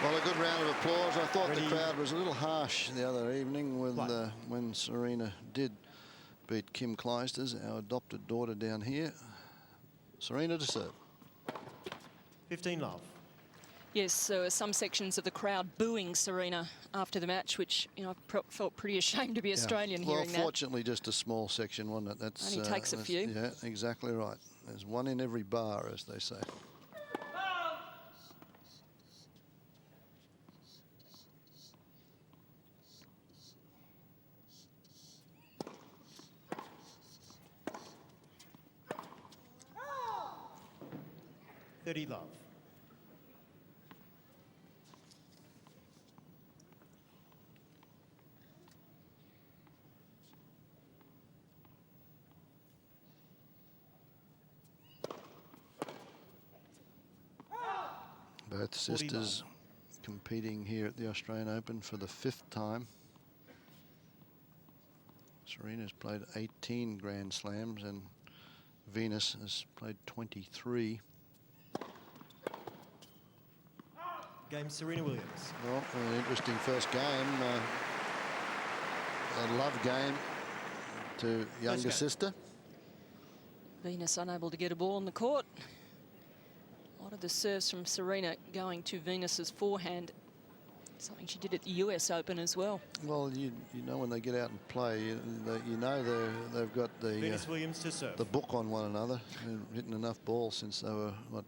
Well, a good round of applause. I thought Ready. the crowd was a little harsh the other evening with, when Serena did beat Kim Clijsters, our adopted daughter down here. Serena to serve. 15 love. Yes, so some sections of the crowd booing Serena after the match, which, you know, I felt pretty ashamed to be Australian hearing that. Well, fortunately, just a small section, wasn't it? That's only takes a few. Yeah, exactly right. There's one in every bar, as they say. $30 love. Both sisters competing here at the Australian Open for the 5th time. Serena's played 18 Grand Slams and Venus has played 23. Game Serena Williams. Well, an interesting first game. A love game to younger sister. Venus unable to get a ball on the court. A lot of the serves from Serena going to Venus's forehand. Something she did at the US Open as well. Well, you know when they get out and play, you know they've got Venus Williams to serve. the book on one another. They've hitting enough balls since they were, what,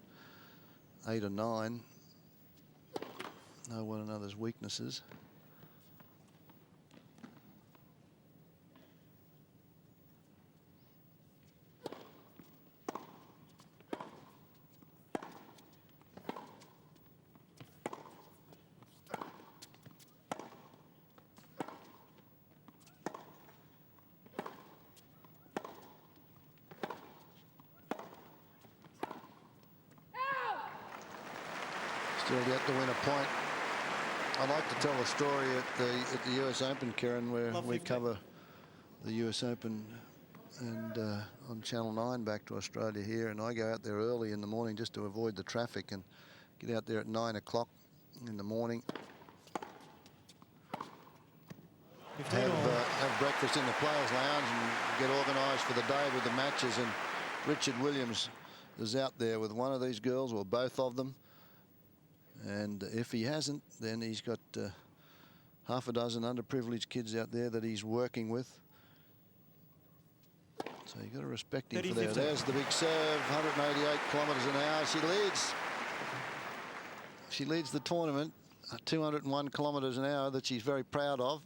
8 or 9. Know one another's weaknesses. Still yet to win a point. I like to tell a story at the US Open, Karen, where we cover the US Open and on Channel 9 back to Australia here, and I go out there early in the morning just to avoid the traffic and get out there at 9 o'clock in the morning. Have breakfast in the Players Lounge and get organised for the day with the matches, and Richard Williams is out there with one of these girls or both of them. And if he hasn't, then he's got half a dozen underprivileged kids out there that he's working with. So you've got to respect him for that. There's the big serve, 188 kilometres an hour. She leads. She leads the tournament, 201 kilometres an hour that she's very proud of.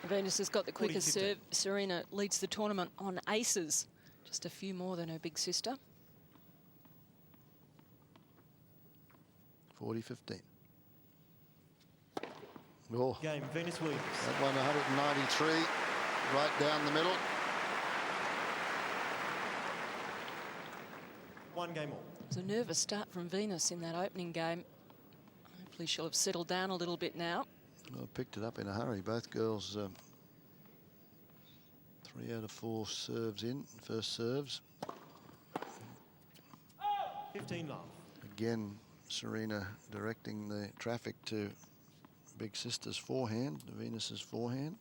Venus has got the quickest serve. Serena leads the tournament on aces. Just a few more than her big sister. 40-15. Oh. Game, Venus Williams. That one 193, right down the middle. One game all. It was a nervous start from Venus in that opening game. Hopefully she'll have settled down a little bit now. Well, picked it up in a hurry. Both girls 3 out of 4 serves in, first serves. 15 love. Again, Serena directing the traffic to big sister's forehand, Venus's forehand.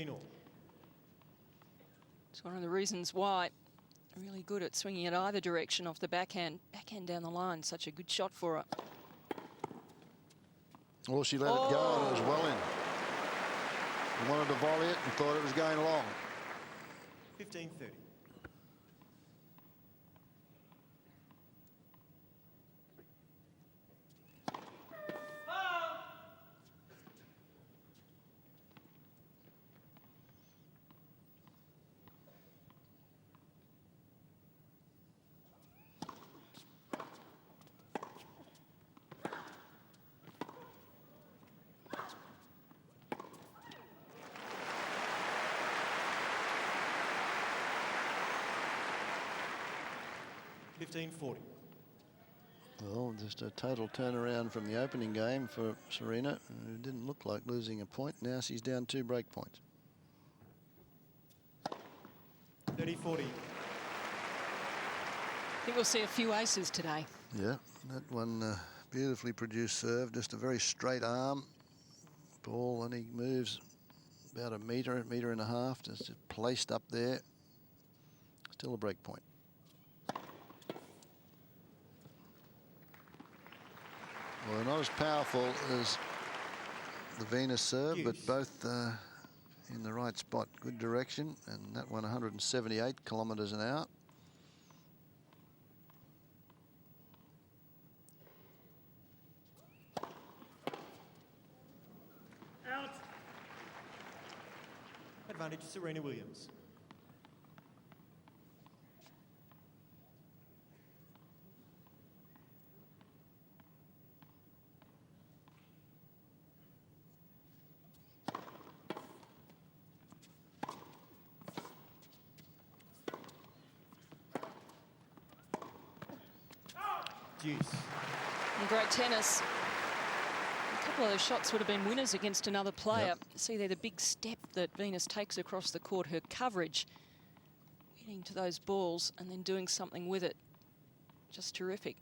All. It's one of the reasons why really good at swinging it either direction off the backhand down the line. Such a good shot for her. Well, she let it go and it was well in. She wanted to volley it and thought it was going long. 15-30. 15-40. Well, just a total turnaround from the opening game for Serena. It didn't look like losing a point. Now she's down 2 break points. 30-40. I think we'll see a few aces today. Yeah, that one beautifully produced serve. Just a very straight arm ball, and he moves about a metre and a half. Just placed up there. Still a break point. Well, not as powerful as the Venus serve, but both in the right spot. Good direction, and that one 178 kilometres an hour. Out. Advantage Serena Williams. Deuce. And great tennis. A couple of those shots would have been winners against another player. Yep. See there the big step that Venus takes across the court, her coverage, getting to those balls and then doing something with it. Just terrific.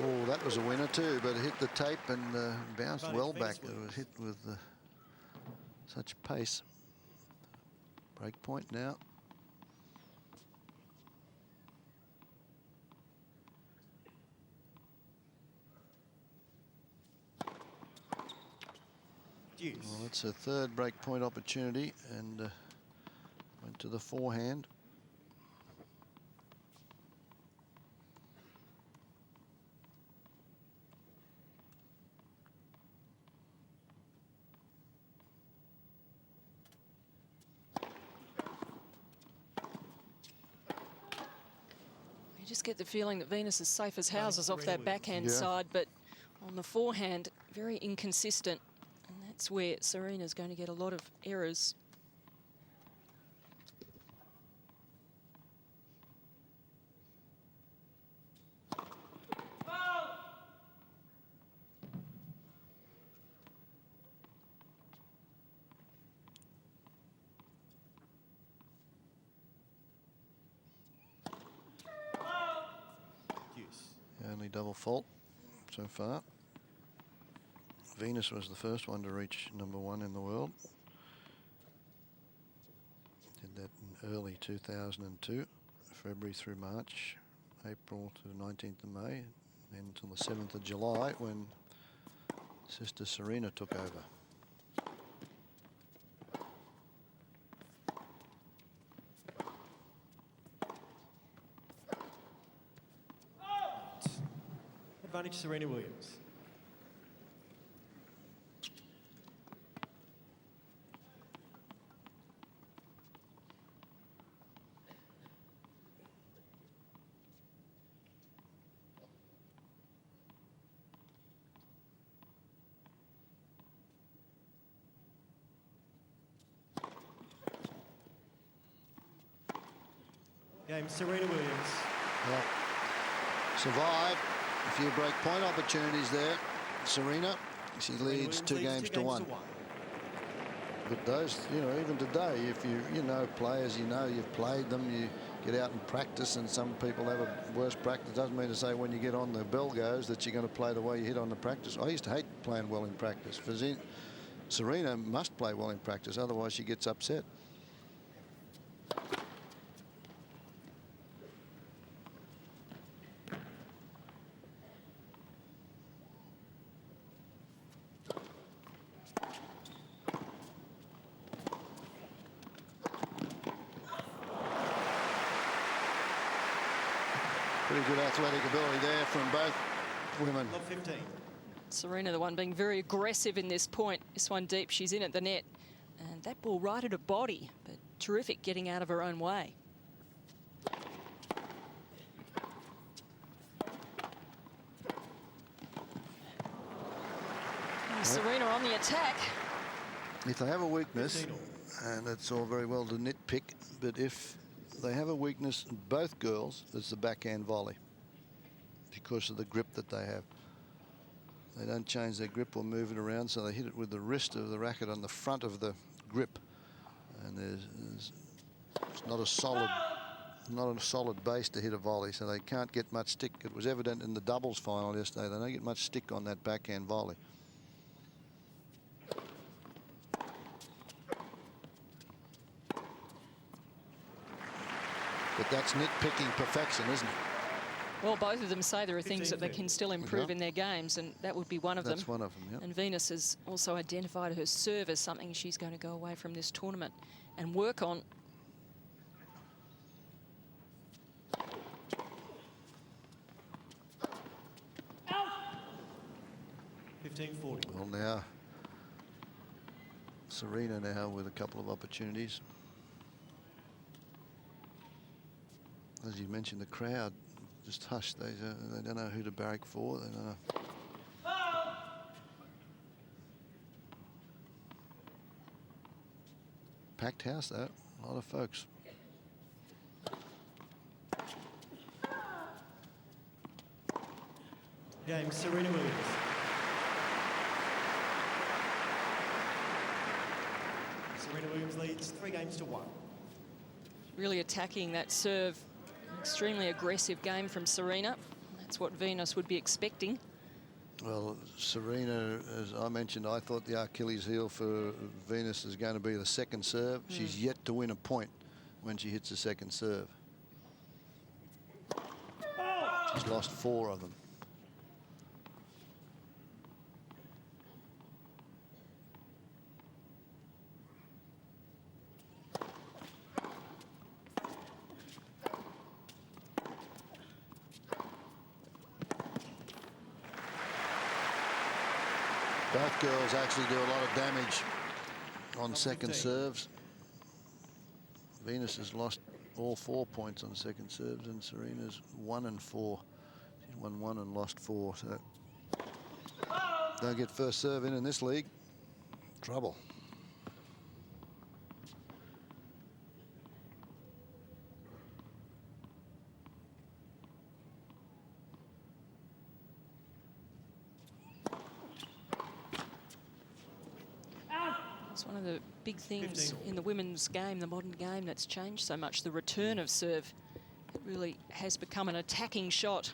Oh, that was a winner too, but it hit the tape and bounced well back. It was hit with such pace. Break point now. Deuce. Well, it's a third break point opportunity, and went to the forehand. You just get the feeling that Venus is safe as houses off that backhand Yeah. side, but on the forehand, very inconsistent. And that's where Serena's going to get a lot of errors. Deuce. Only double fault so far. Venus was the first one to reach #1 in the world. Did that in early 2002, February through March, April to the 19th of May, then until the 7th of July when sister Serena took over. Advantage Serena Williams. Game Serena Williams. Well, survived a few break point opportunities there. Serena, she leads 2 games to 1. But those, you know, even today, if you know players, you know you've played them, you get out and practice, and some people have a worse practice. Doesn't mean to say when you get on the bell goes that you're going to play the way you hit on the practice. I used to hate playing well in practice. Serena must play well in practice, otherwise she gets upset. Pretty good athletic ability there from both women. Love 15. Serena, the one being very aggressive in this point. This one deep, she's in at the net. And that ball right at her body, but terrific getting out of her own way. Serena on the attack. If they have a weakness, and it's all very well to nitpick, but if they have a weakness, both girls, it's the backhand volley because of the grip that they have. They don't change their grip or move it around, so they hit it with the wrist of the racket on the front of the grip. And it's not a solid base to hit a volley, so they can't get much stick. It was evident in the doubles final yesterday. They don't get much stick on that backhand volley. But that's nitpicking perfection, isn't it? Well, both of them say there are things that they can still improve in their games, and that would be one of them. That's one of them, yeah. And Venus has also identified her serve as something she's going to go away from this tournament and work on. Well, now Serena now with a couple of opportunities. As you mentioned, the crowd just hushed. They don't know who to barrack for. They don't know. Packed house, though. A lot of folks. Game, Serena Williams. Serena Williams leads 3-1. Really attacking that serve. Extremely aggressive game from Serena. That's what Venus would be expecting. Well, Serena, as I mentioned, I thought the Achilles heel for Venus is going to be the second serve. She's yet to win a point when she hits the second serve. She's lost 4 of them. Both girls actually do a lot of damage on second serves. Venus has lost all 4 points on second serves, and Serena's 1 and 4. She's won 1 and lost 4. So don't get first serve in this league. Trouble. It's one of the big things in the women's game, the modern game, that's changed so much. The return of serve. It really has become an attacking shot.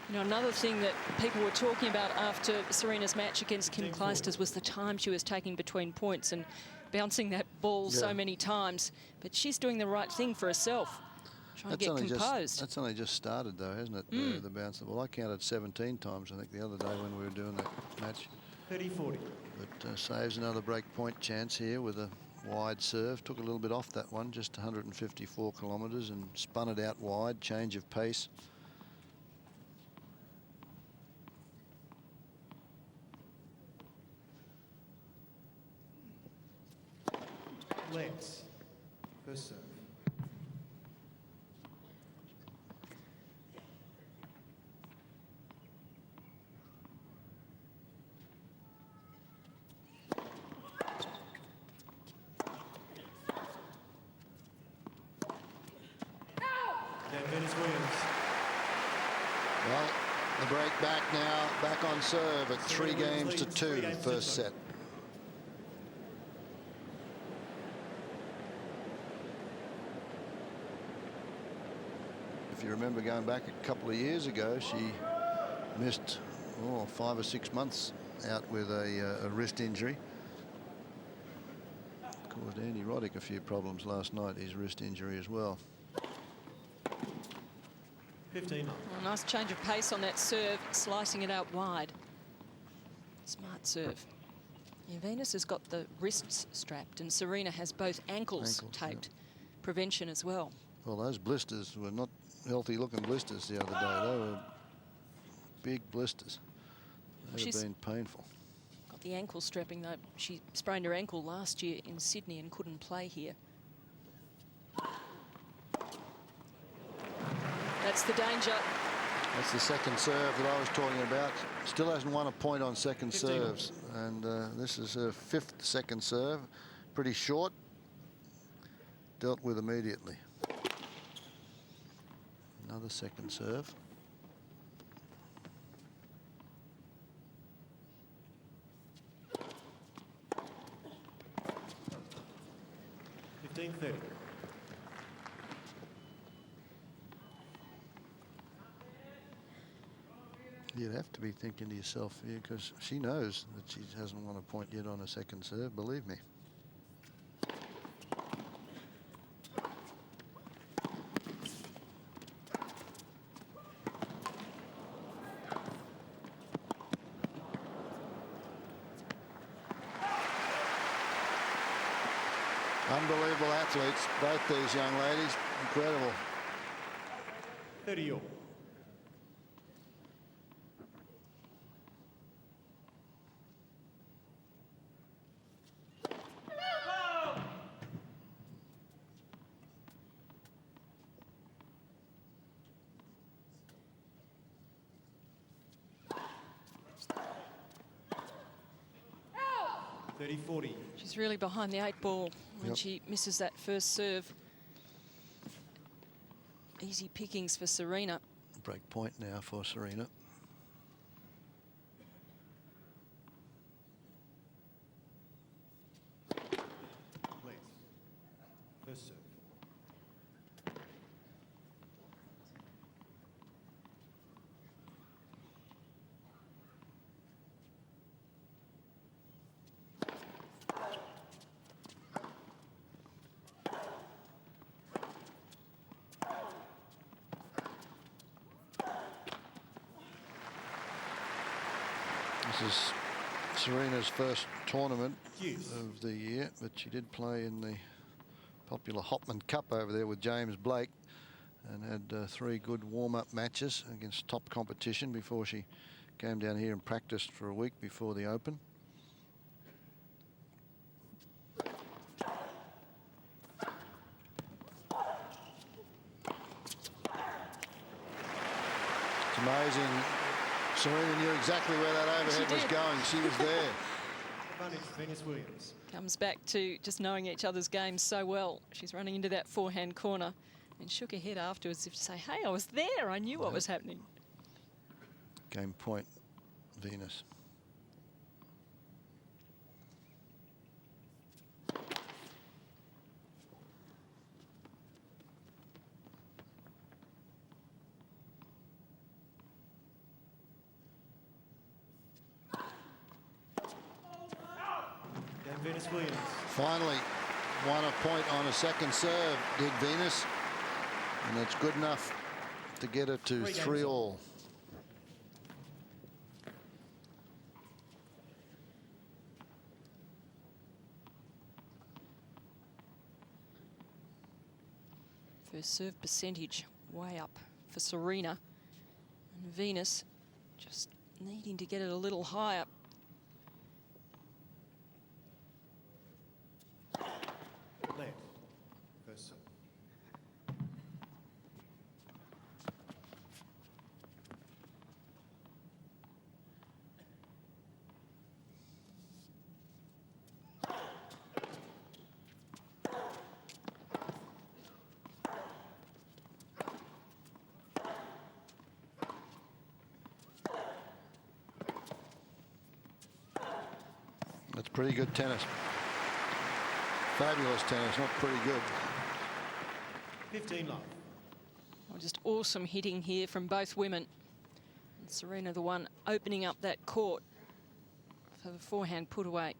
You know, another thing that people were talking about after Serena's match against Kim Clijsters was the time she was taking between points and bouncing that ball so many times. But she's doing the right thing for herself, trying to get composed. That's only just started, though, hasn't it? The bounce of the ball. I counted 17 times, I think, the other day when we were doing that match. 30-40. But saves another break point chance here with a wide serve. Took a little bit off that one, just 154 kilometres, and spun it out wide. Change of pace. Let's first serve. Well, The break back now, back on serve at 3 games to 2, first set. If you remember going back a couple of years ago, she missed 5 or 6 months out with a wrist injury. Caused Andy Roddick a few problems last night, his wrist injury as well. 15. Well, nice change of pace on that serve, slicing it out wide. Smart serve. Yeah, Venus has got the wrists strapped, and Serena has both ankles taped. Yeah. Prevention as well. Well, those blisters were not healthy-looking blisters the other day. They were big blisters. They'd have been painful. Got the ankle strapping, though. She sprained her ankle last year in Sydney and couldn't play here. That's the danger. That's the second serve that I was talking about. Still hasn't won a point on second 15. serves. And this is her 5th second serve. Pretty short. Dealt with immediately. Another second serve. $15.30. You'd have to be thinking to yourself here, because she knows that she hasn't won a point yet on a second serve, believe me. Unbelievable athletes, both these young ladies. Incredible. 30 all. She's really behind the 8 ball when she misses that first serve. Easy pickings for Serena. Break point now for Serena. First serve. This is Serena's first tournament Yes. of the year, but she did play in the popular Hopman Cup over there with James Blake and had 3 good warm-up matches against top competition before she came down here and practiced for a week before the Open. It's amazing. Serena knew exactly where that overhead was going. She was there. Advantage Venus Williams. Comes back to just knowing each other's games so well. She's running into that forehand corner and shook her head afterwards as if to say, hey, I was there. I knew what was happening. Game point, Venus. Venus Williams. Finally won a point on a second serve, did Venus. And that's good enough to get her to 3 all. First serve percentage way up for Serena. And Venus just needing to get it a little higher. Left. First serve. Pretty good tennis. Fabulous tennis, not pretty good. 15 love. Well, just awesome hitting here from both women. And Serena, the one opening up that court for the forehand put away.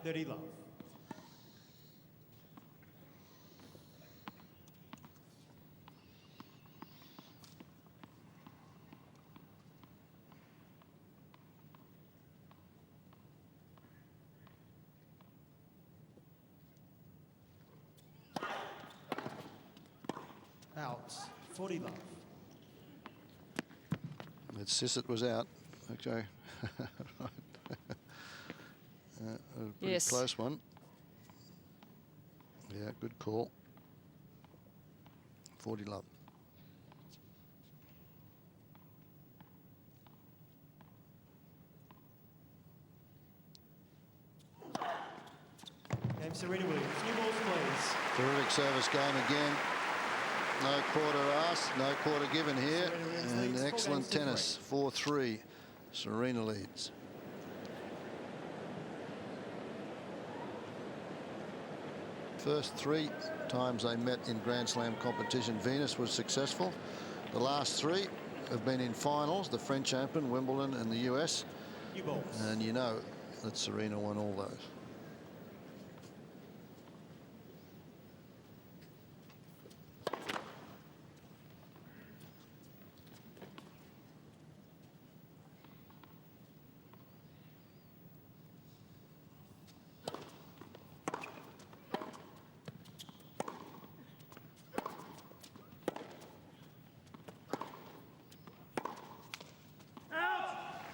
Dirty love. Out. 40 love. It's Sissett was out. Okay. Right. A pretty Yes. close one. Yeah, good call. 40 love. Game Serena Williams. New balls, please. Terrific service game again. No quarter asked, no quarter given here. Serena Williams And leads 4 excellent games to tennis. 4-3. Serena leads. First 3 times they met in Grand Slam competition, Venus was successful. The last 3 have been in finals, the French Open, Wimbledon and the US. New balls. And you know that Serena won all those.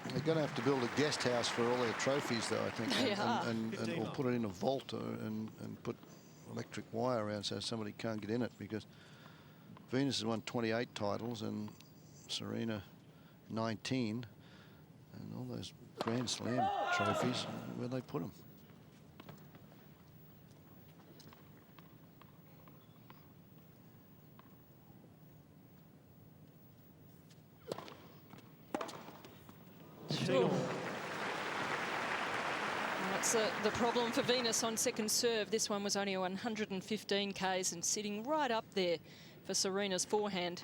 They're going to have to build a guest house for all their trophies, though, I think, Yeah. and 15 or love. put it in a vault and put electric wire around so somebody can't get in it, because Venus has won 28 titles and Serena 19, and all those Grand Slam trophies, where they put them. Sure. Well, that's the problem for Venus on second serve. This one was only 115 Ks and sitting right up there for Serena's forehand.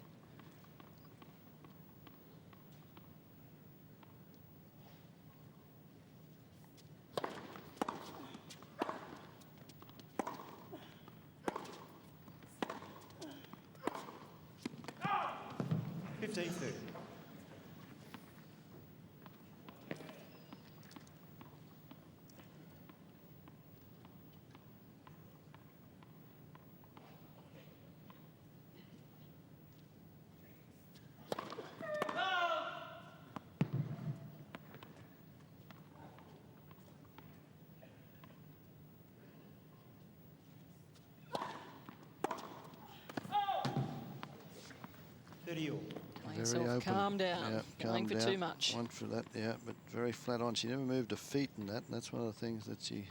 Very open. Calm down. Yeah, Going calm for down. too much. One for that, yeah, but very flat on. She never moved her feet in that. And that's one of the things that she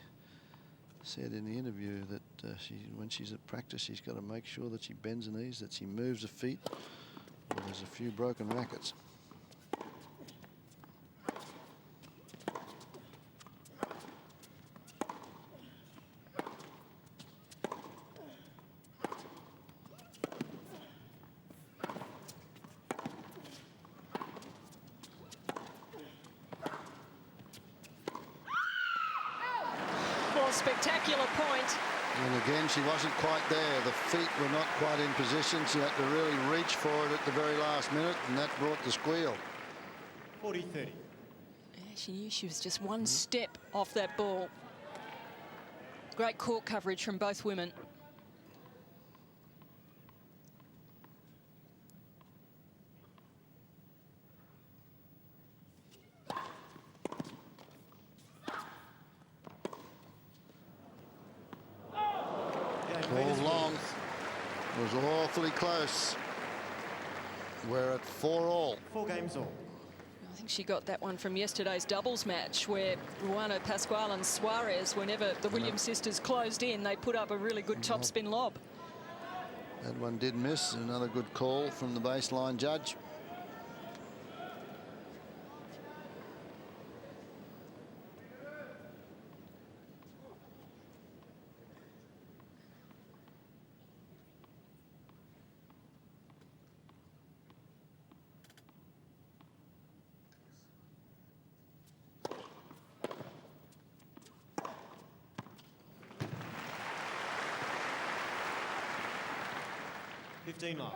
said in the interview, that when she's at practice, she's got to make sure that she bends her knees, that she moves her feet. Well, there's a few broken rackets. Spectacular point. And again, she wasn't quite there. The feet were not quite in position. She had to really reach for it at the very last minute, and that brought the squeal. 40-30. Yeah, she knew she was just one step off that ball. Great court coverage from both women. Ball long. It was awfully close. We're at 4-all. 4 games all. I think she got that one from yesterday's doubles match, where Ruano Pascual and Suarez, whenever the Williams sisters closed in, they put up a really good topspin lob. That one did miss. Another good call from the baseline judge. 16 love.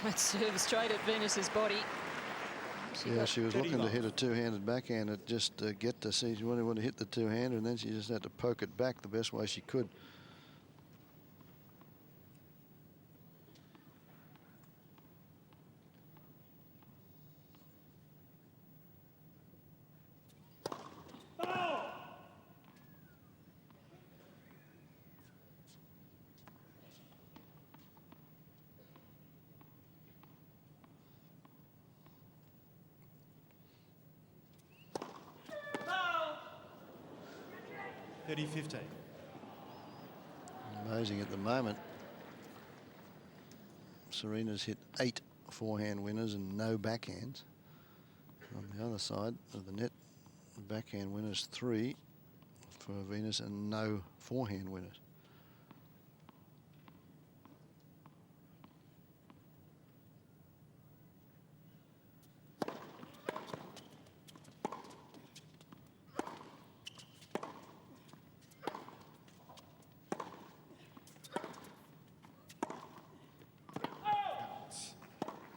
That serve straight at Venus's body. Yeah, she was 30 looking to love. hit a two-handed backhand at just get to see. She wanted to hit the two-hander, and then she just had to poke it back the best way she could. Thirty 15. Amazing at the moment. Serena's hit 8 forehand winners and no backhands. On the other side of the net, backhand winners 3 for Venus and no forehand winners.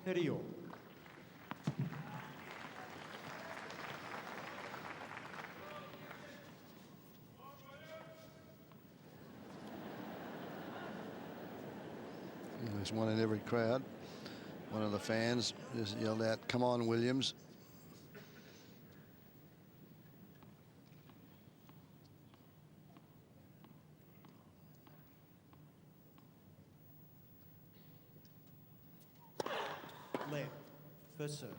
Thirty all. And there's one in every crowd. One of the fans just yelled out, "Come on, Williams." Left. First serve.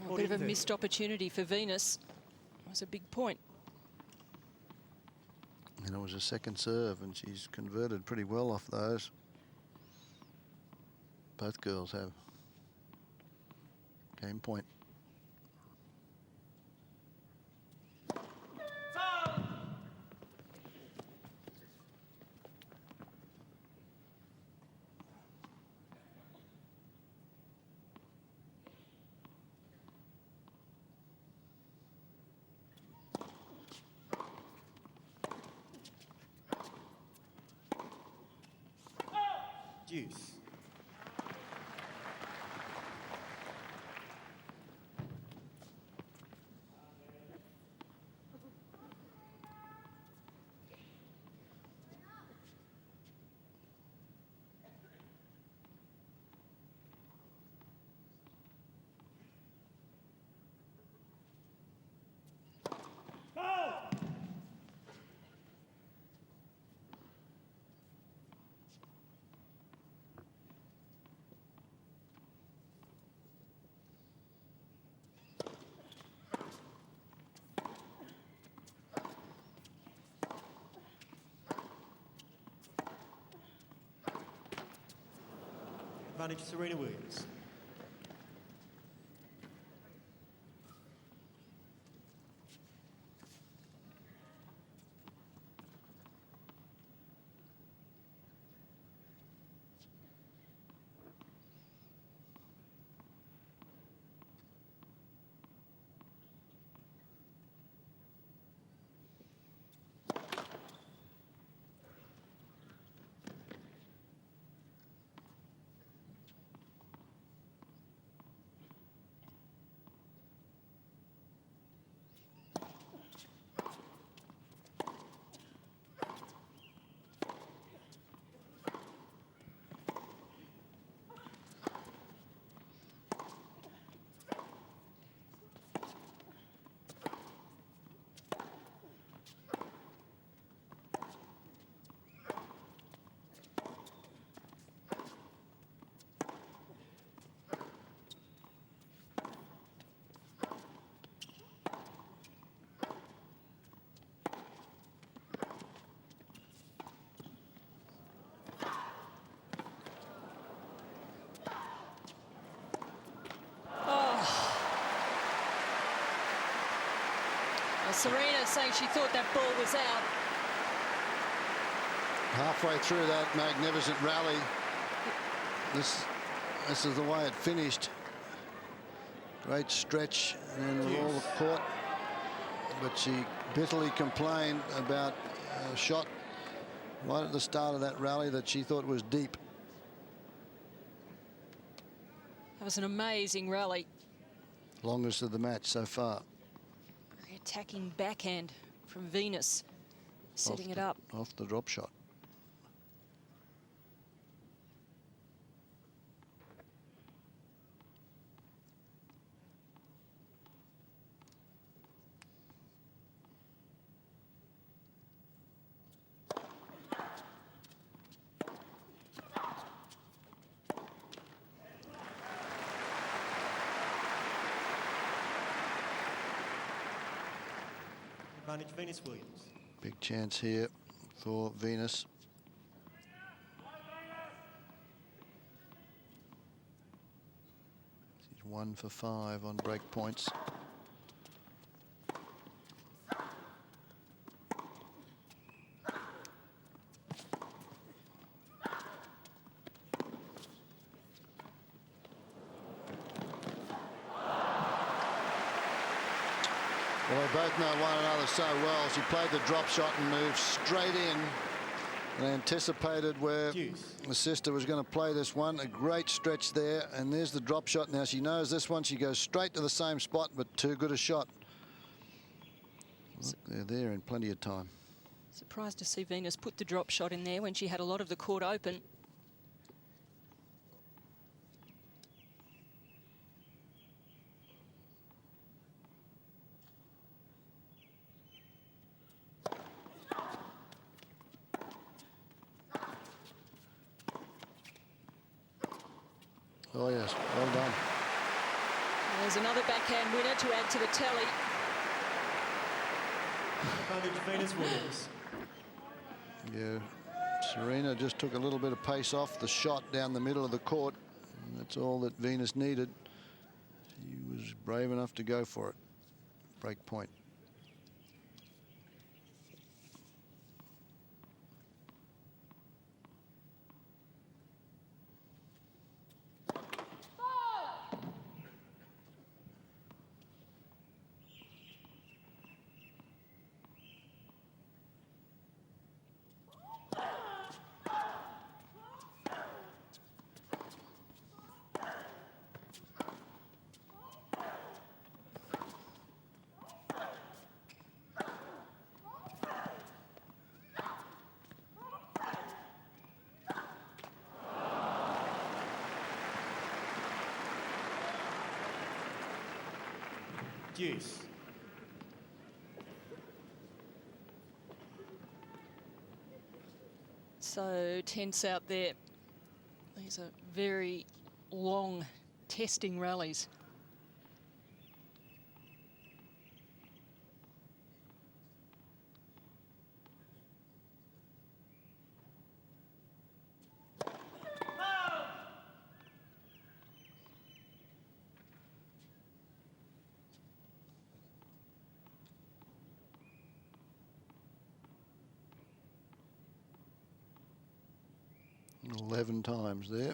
A bit of a missed opportunity for Venus. It was a big point. And it was a second serve, and she's converted pretty well off those. Both girls have. Game point. Deuce. Advantage Serena Williams. Serena saying she thought that ball was out. Halfway through that magnificent rally, this is the way it finished. Great stretch and then all the court, but she bitterly complained about a shot right at the start of that rally that she thought was deep. That was an amazing rally. Longest of the match so far. Very attacking backhand from Venus, setting it up. Off the drop shot. Advantage Venus Williams. Big chance here for Venus. She's 1 for 5 on break points. Well, they both know one another so well. She played the drop shot and moved straight in and anticipated where the sister was going to play this one. A great stretch there, and there's the drop shot. Now she knows this one. She goes straight to the same spot, but too good a shot. Look, they're there in plenty of time. Surprised to see Venus put the drop shot in there when she had a lot of the court open. Oh, yes. Well done. There's another backhand winner to add to the tally. Advantage Venus Williams. Yeah, Serena just took a little bit of pace off the shot down the middle of the court. And that's all that Venus needed. She was brave enough to go for it. Break point. Deuce. So tense out there. These are very long testing rallies. $11 times there.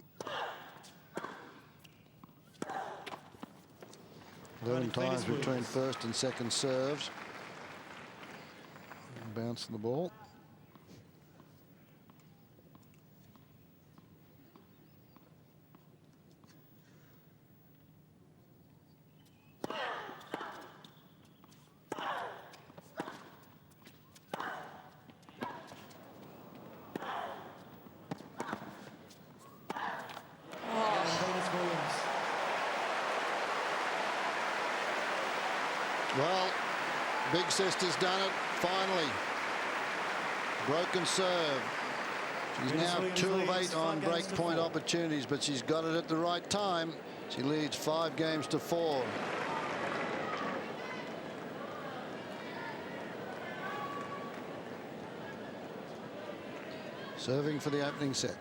11 times between first and second serves. Bouncing the ball. Well, big sister's done it, finally. Broken serve. She's now 2 of 8 on break point opportunities, but she's got it at the right time. She leads 5 games to 4. Serving for the opening set.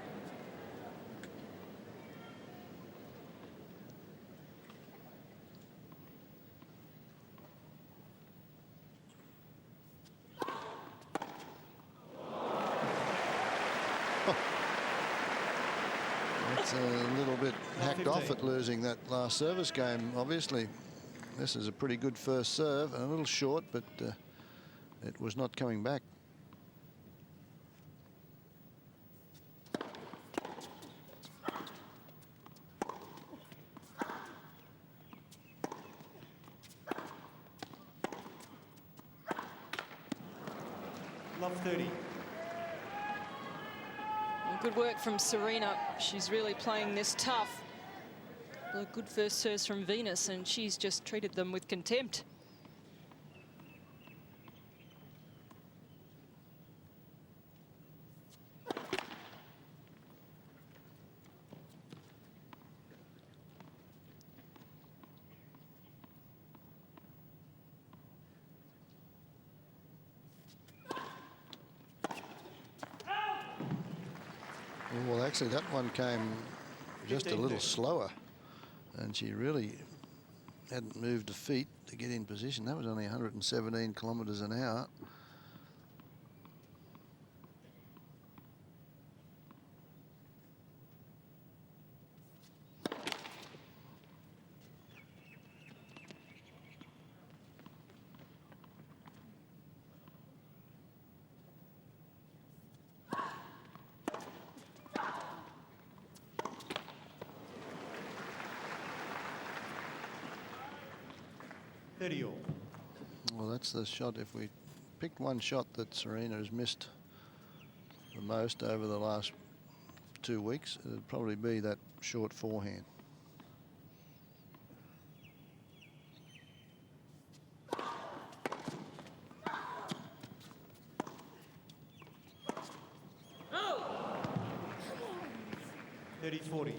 It's a little bit hacked off at losing that last service game, obviously. This is a pretty good first serve, a little short, but it was not coming back. Love 30. Well, good work from Serena. She's really playing this tough. Well, good first serves from Venus, and she's just treated them with contempt. Well, actually, that one came just a little slower, and she really hadn't moved a feet to get in position. That was only 117 kilometres an hour. Well, that's the shot. If we picked one shot that Serena has missed the most over the last 2 weeks, it'd probably be that short forehand. Oh. 30-40.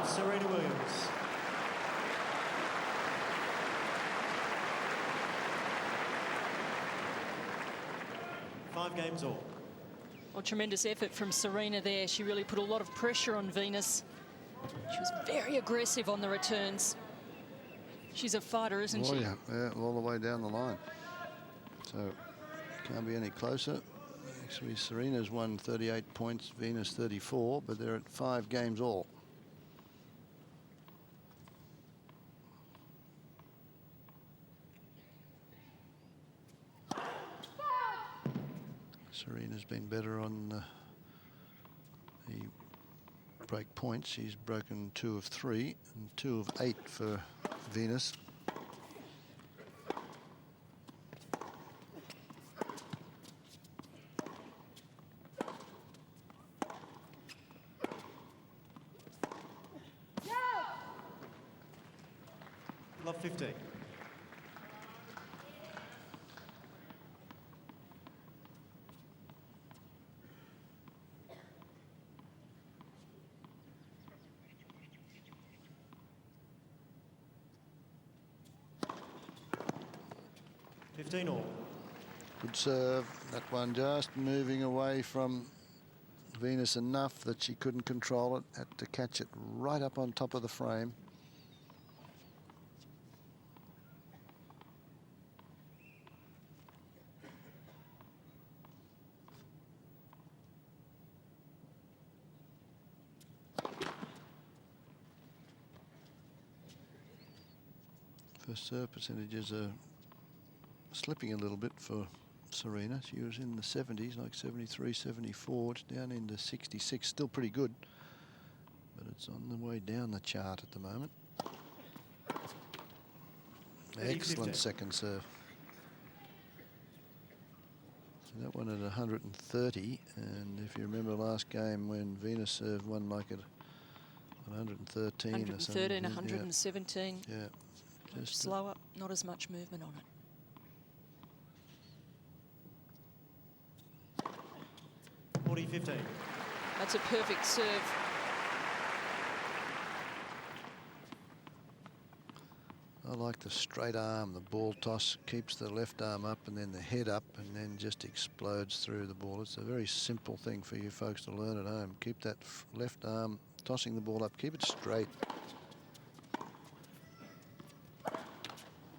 Serena Williams. Five games all. Well, tremendous effort from Serena there. She really put a lot of pressure on Venus. She was very aggressive on the returns. She's a fighter, isn't she? Yeah, all the way down the line. So can't be any closer. Actually, Serena's won 38 points, Venus 34, but they're at 5 games all. Serena's been better on the break points. She's broken 2 of 3 and 2 of 8 for Venus. Love 15. All. Good serve. That one just moving away from Venus enough that she couldn't control it. Had to catch it right up on top of the frame. First serve percentages are slipping a little bit for Serena. She was in the 70s, like 73, 74. It's down into 66, still pretty good, but it's on the way down the chart at the moment. Excellent second serve. So that one at 130, and if you remember last game when Venus served one like at 113 or something. 113, 117. Yeah. Just slower, not as much movement on it. 40-15. That's a perfect serve. I like the straight arm, the ball toss keeps the left arm up and then the head up and then just explodes through the ball. It's a very simple thing for you folks to learn at home. Keep that left arm tossing the ball up, keep it straight.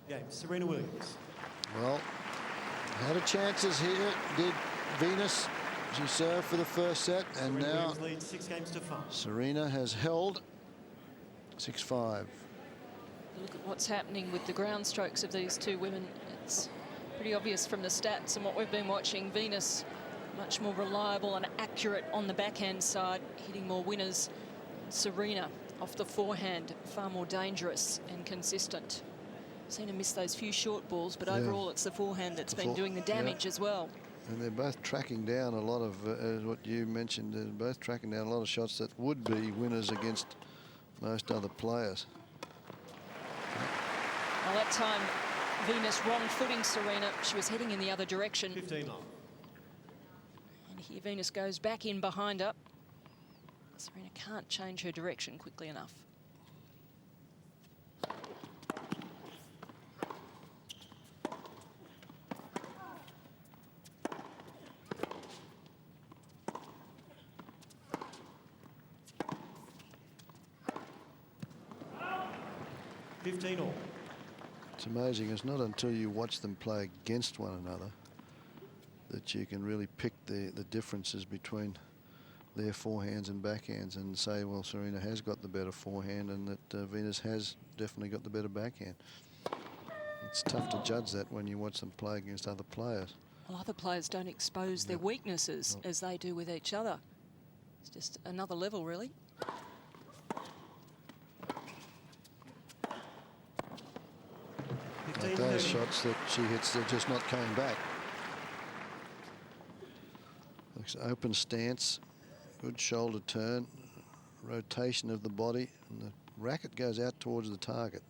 Game, Serena Williams. Well, had a chances here, did Venus. She served for the first set and Serena now Williams leads 6 games to 5. Serena has held 6-5. Look at what's happening with the ground strokes of these two women. It's pretty obvious from the stats and what we've been watching. Venus much more reliable and accurate on the backhand side, hitting more winners. Serena off the forehand, far more dangerous and consistent. Seen her miss those few short balls, but overall it's the forehand that's been doing the damage as well. And they're both tracking down a lot of, as what you mentioned, they're both tracking down a lot of shots that would be winners against most other players. Well, that time, Venus wrong-footing Serena. She was heading in the other direction. 15 love. And here Venus goes back in behind her. Serena can't change her direction quickly enough. All. It's amazing. It's not until you watch them play against one another that you can really pick the differences between their forehands and backhands and say, well, Serena has got the better forehand and that Venus has definitely got the better backhand. It's tough to judge that when you watch them play against other players. Well, other players don't expose their weaknesses as they do with each other. It's just another level, really. Like those shots that she hits, they're just not coming back. Looks open stance, good shoulder turn, rotation of the body, and the racket goes out towards the target.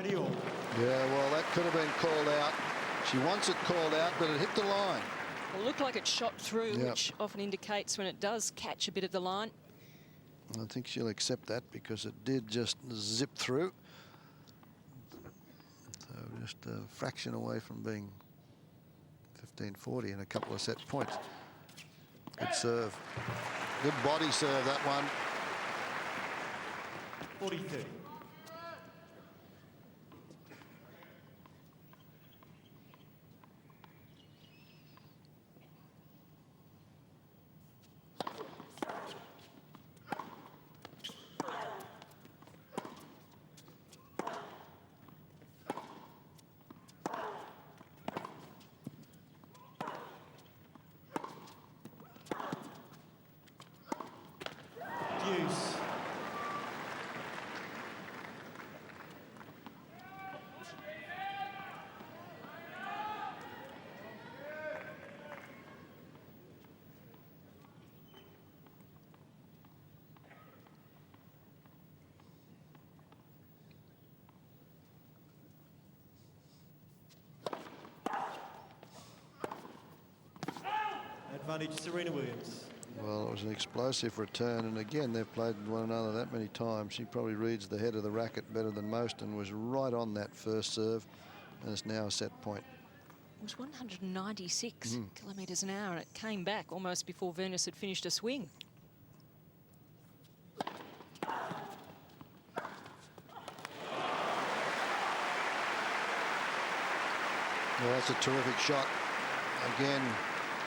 Yeah, well, that could have been called out. She wants it called out, but it hit the line. Well, it looked like it shot through, which often indicates when it does catch a bit of the line. I think she'll accept that because it did just zip through. So just a fraction away from being 15-40 and a couple of set points. Good serve. Good body serve, that one. 40-30. Advantage Serena Williams. Well, it was an explosive return, and again, they've played one another that many times. She probably reads the head of the racket better than most and was right on that first serve, and it's now a set point. It was 196 kilometres an hour, and it came back almost before Venus had finished a swing. Well, that's a terrific shot. Again,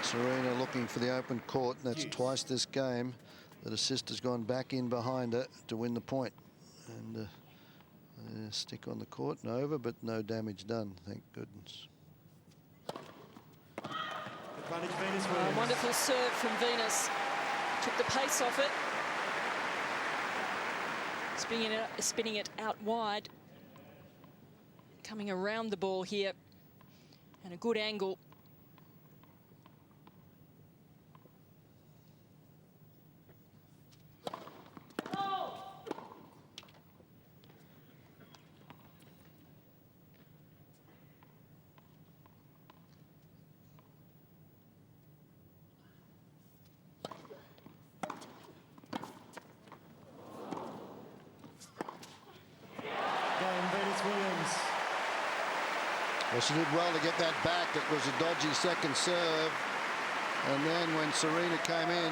Serena looking for the open court, and that's twice this game that a sister's gone back in behind her to win the point. And stick on the court and over, but no damage done, thank goodness. Advantage Venus Williams. Wonderful serve from Venus. Took the pace off it. Spinning it out wide. Coming around the ball here. And a good angle. Well, she did well to get that back. It was a dodgy second serve. And then when Serena came in,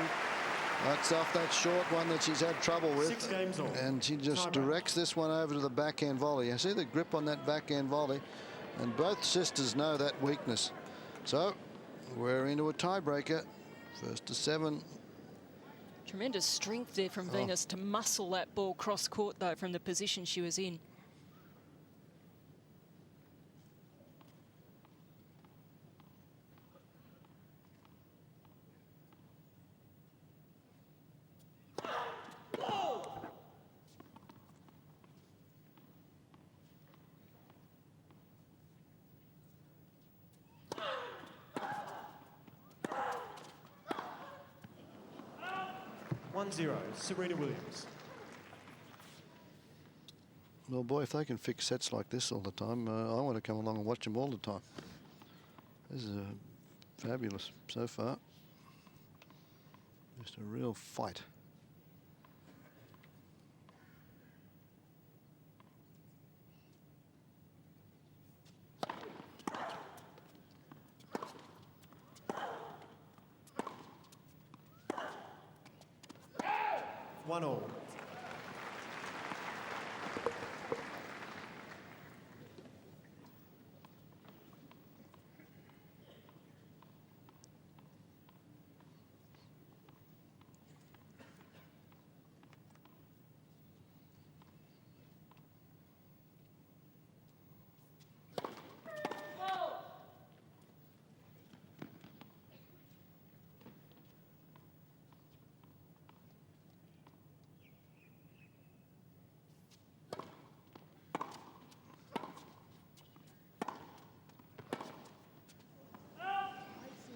that's off that short one that she's had trouble with. 6 games on. And she just directs this one over to the backhand volley. You see the grip on that backhand volley. And both sisters know that weakness. So we're into a tiebreaker. First to 7. Tremendous strength there from Venus to muscle that ball cross court, though, from the position she was in. Serena Williams. Well, boy, if they can fix sets like this all the time, I want to come along and watch them all the time. This is fabulous so far. Just a real fight. One all.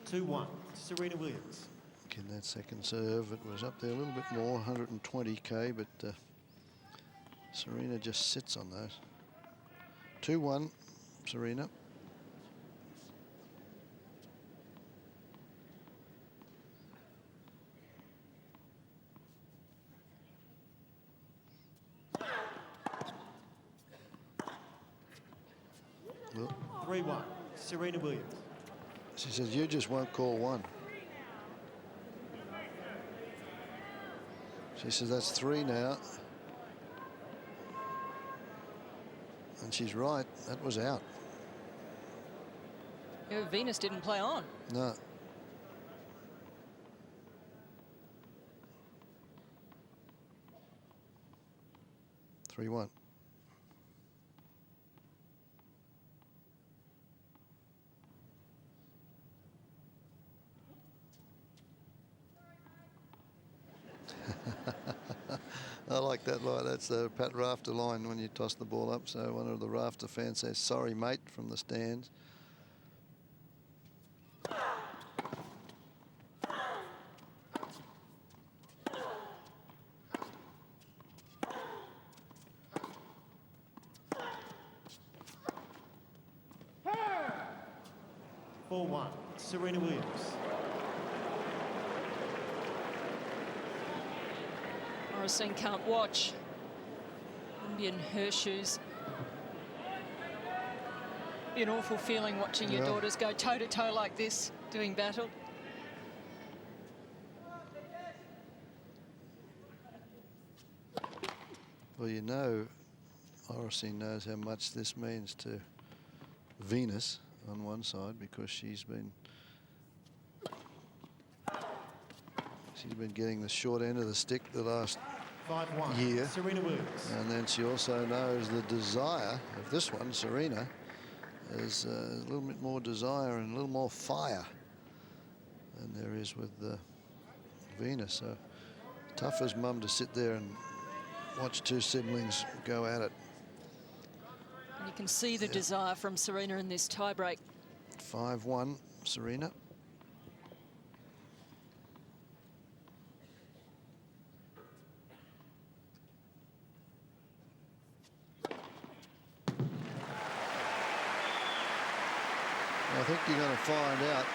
Two one. Serena Williams. In that second serve, it was up there a little bit more, 120k, but Serena just sits on those. 2-1, Serena. Well, 3-1. Serena Williams. she says, you just won't call one. She says, that's 3 now. And she's right, that was out. Yeah, Venus didn't play on. No. Three one. I like that line. That's the Pat Rafter line when you toss the ball up. So one of the Rafter fans says, sorry, mate, from the stands. Serena Williams. Morrison can't watch. Wouldn't be in her shoes. Be an awful feeling watching your daughters go toe-to-toe like this, doing battle. Well, you know, Morrison knows how much this means to Venus on one side, because she's been getting the short end of the stick the last 5-1. year. Serena Williams. And then she also knows the desire of this one, Serena, is a little bit more desire and a little more fire than there is with Venus. So tough as mum to sit there and watch two siblings go at it. And you can see the desire from Serena in this tiebreak. 5-1, Serena. I think you're going to find out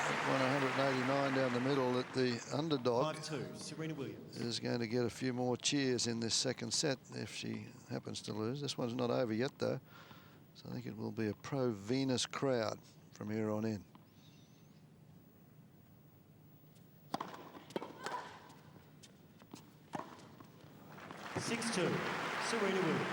at 189 down the middle that the underdog 5-2, Serena Williams. is going to get a few more cheers in this second set if she happens to lose. This one's not over yet, though. So I think it will be a pro-Venus crowd from here on in. Six-two, Serena Williams.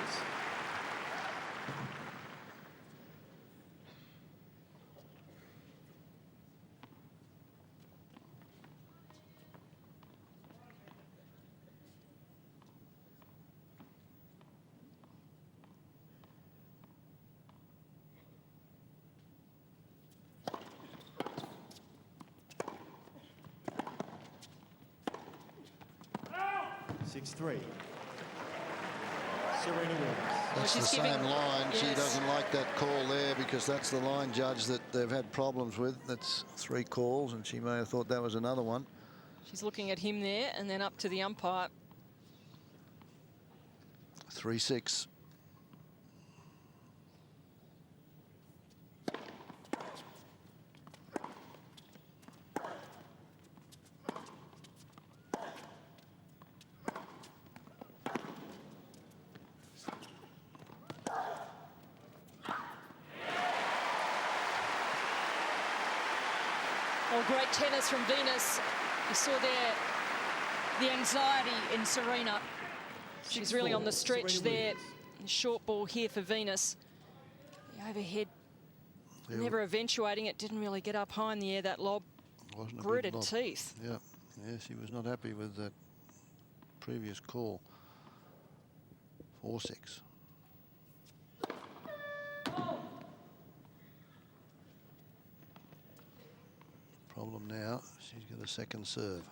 Six-three, Serena Williams. That's the same line. Yes. She doesn't like that call there because that's the line judge that they've had problems with. That's 3 calls, and she may have thought that was another one. She's looking at him there and then up to the umpire. 3-6. Oh, great tennis from Venus. You saw there the anxiety in Serena. She's really on the stretch there. Short ball here for Venus. The overhead never eventuating. It didn't really get up high in the air, that lob. Wasn't a gritted good lob. teeth. Yeah, she was not happy with that previous call. 4-6. Problem now, she's got a second serve.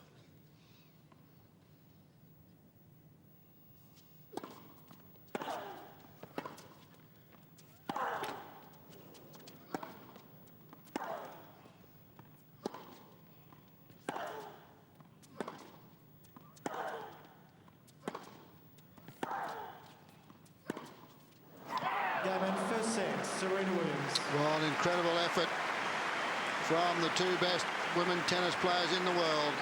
First set, Serena Williams. Well, an incredible effort from the 2 best women tennis players in the world.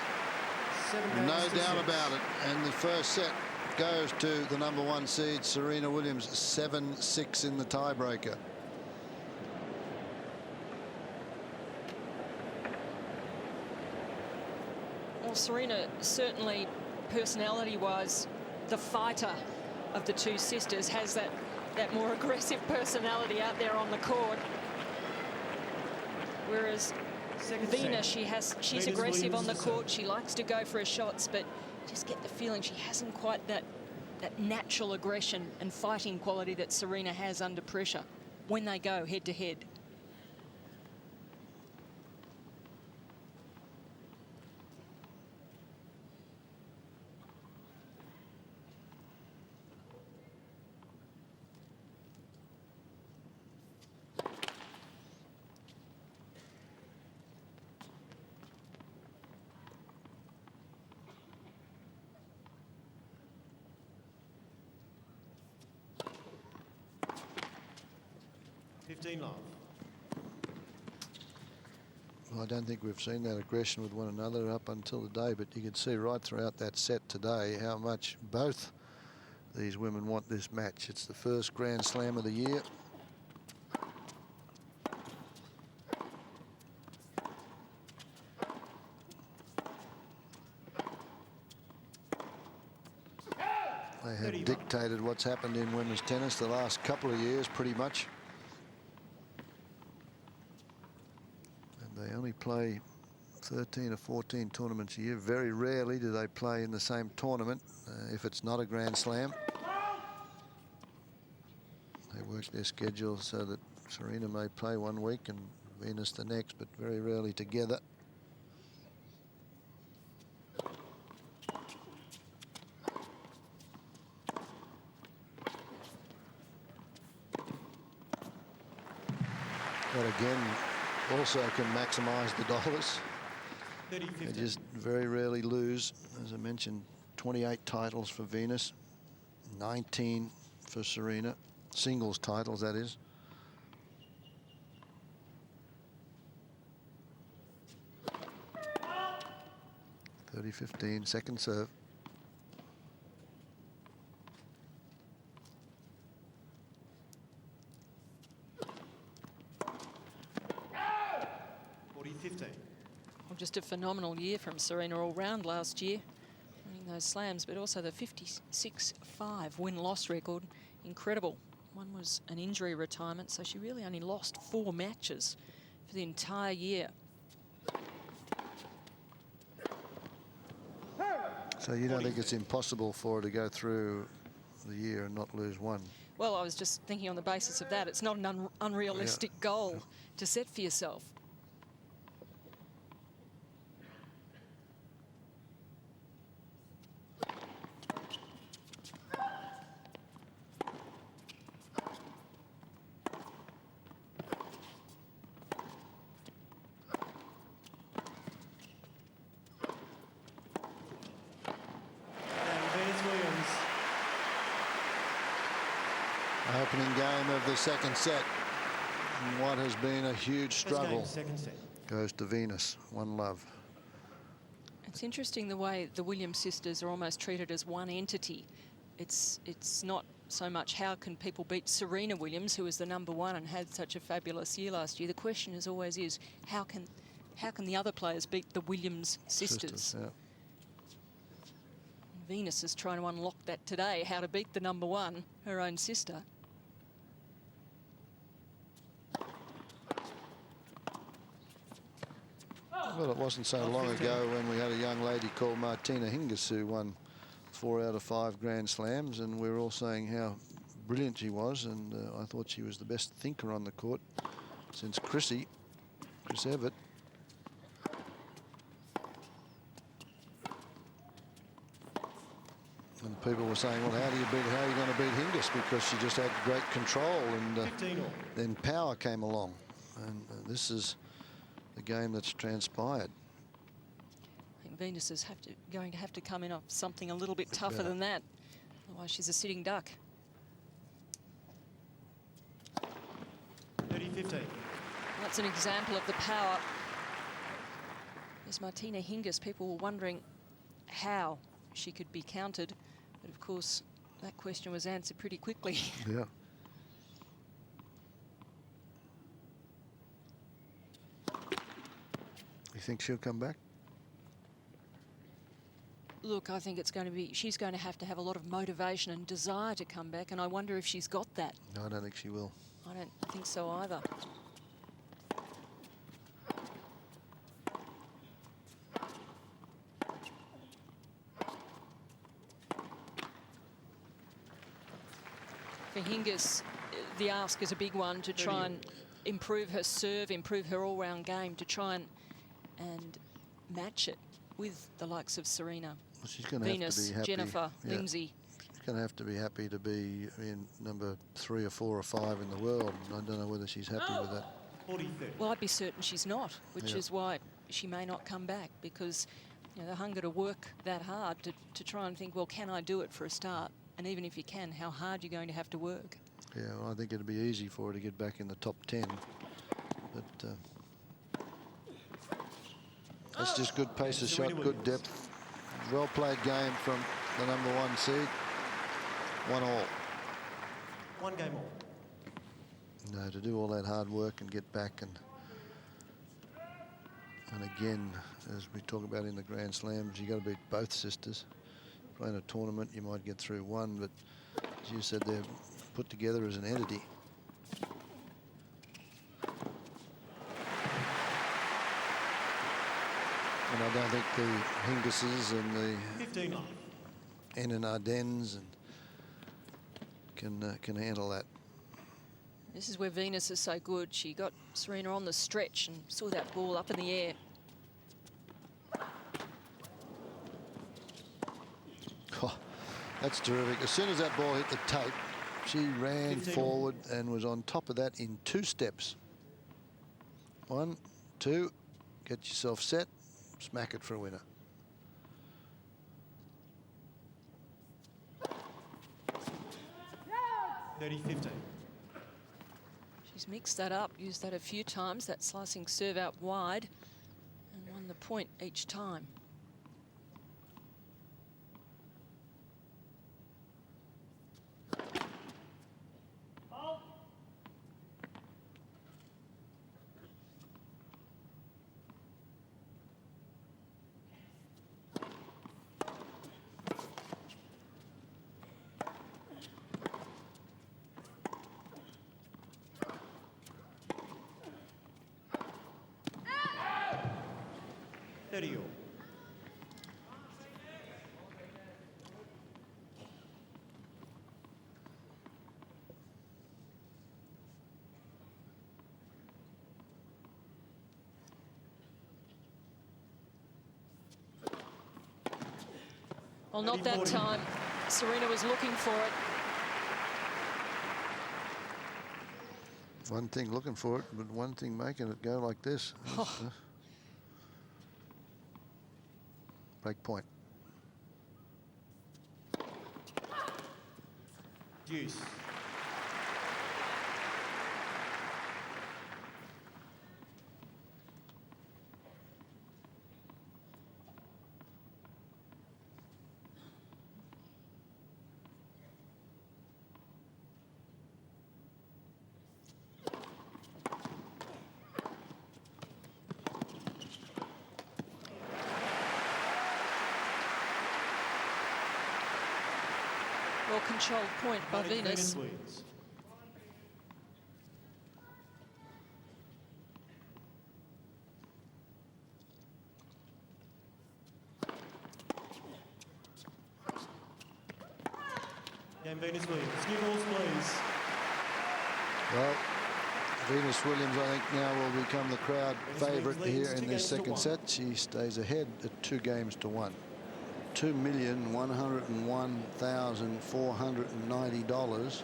No doubt about it. And the first set goes to the #1 seed, Serena Williams, 7-6 in the tiebreaker. Well, Serena certainly, personality-wise, the fighter of the 2 sisters, has that more aggressive personality out there on the court. Whereas Venus, she's aggressive on the court. She likes to go for her shots, but just get the feeling she hasn't quite that natural aggression and fighting quality that Serena has under pressure when they go head-to-head. Well, I don't think we've seen that aggression with one another up until today, but you can see right throughout that set today how much both these women want this match. It's the first Grand Slam of the year. They have dictated what's happened in women's tennis the last couple of years, pretty much. They only play 13 or 14 tournaments a year. Very rarely do they play in the same tournament if it's not a Grand Slam. They work their schedule so that Serena may play one week and Venus the next, but very rarely together. But again, also can maximise the dollars. They just very rarely lose. As I mentioned, 28 titles for Venus, 19 for Serena. Singles titles, that is. (30-15), second serve. 15. Well, just a phenomenal year from Serena all round last year, winning those slams, but also the 56-5 win-loss record. Incredible. One was an injury retirement, so she really only lost 4 matches for the entire year. So you don't think it's impossible for her to go through the year and not lose one? Well, I was just thinking on the basis of that, it's not an unrealistic goal to set for yourself. Opening game of the second set. And what has been a huge struggle Second set. goes to Venus. 1-love. It's interesting the way the Williams sisters are almost treated as one entity. It's not so much how can people beat Serena Williams, who was the #1 and had such a fabulous year last year. The question always is how can the other players beat the Williams sisters? Yeah. Venus is trying to unlock that today, how to beat the #1, her own sister. Well, it wasn't so long ago when we had a young lady called Martina Hingis who won 4 out of 5 Grand Slams, and we were all saying how brilliant she was, and I thought she was the best thinker on the court since Chris Evert. And people were saying, well, how are you going to beat Hingis? Because she just had great control, and then power came along. And this is the game that's transpired. I think Venus is going to have to come in off something a little bit tougher than that. Otherwise, she's a sitting duck. 30-15. That's an example of the power. There's Martina Hingis. People were wondering how she could be countered. But of course, that question was answered pretty quickly. Yeah. You think she'll come back? Look, I think she's going to have a lot of motivation and desire to come back, and I wonder if she's got that. No, I don't think she will. I don't think so either. For Hingis, the ask is a big one to try and improve her serve, improve her all-round game, to try and match it with the likes of Serena, Well, she's going Venus, to have to be happy. Jennifer, Lindsay. She's going to have to be happy to be in number 3 or 4 or 5 in the world. And I don't know whether she's happy with that. 40-30. Well, I'd be certain she's not, which is why she may not come back, because the hunger to work that hard to try and think, well, can I do it for a start? And even if you can, how hard you're going to have to work. Yeah, well, I think it'd be easy for her to get back in the top 10. But that's just good pace of shot, good depth. Well-played game from the #1 seed. 1-all. 1 game all. No, to do all that hard work and get back, and again, as we talk about in the Grand Slams, you got to beat both sisters. Playing a tournament, you might get through one, but as you said, they're put together as an entity. And I don't think the Hingises and the 15 off. and Ardennes can handle that. This is where Venus is so good. She got Serena on the stretch and saw that ball up in the air. Oh, that's terrific. As soon as that ball hit the tape, she ran forward and was on top of that in 2 steps. 1, 2, get yourself set, smack it for a winner. Yeah. 30-15. She's mixed that up, used that a few times, that slicing serve out wide, and won the point each time. 30 all. Well, not that 30-40. time. Serena was looking for it. One thing looking for it, but one thing making it go like this. Break point. Deuce. Well-controlled point by Venus. Wins. Game Venus Williams. New balls, please. Well, Venus Williams, I think, now will become the crowd favourite here in this second set. She stays ahead at 2 games to 1. $2,101,490.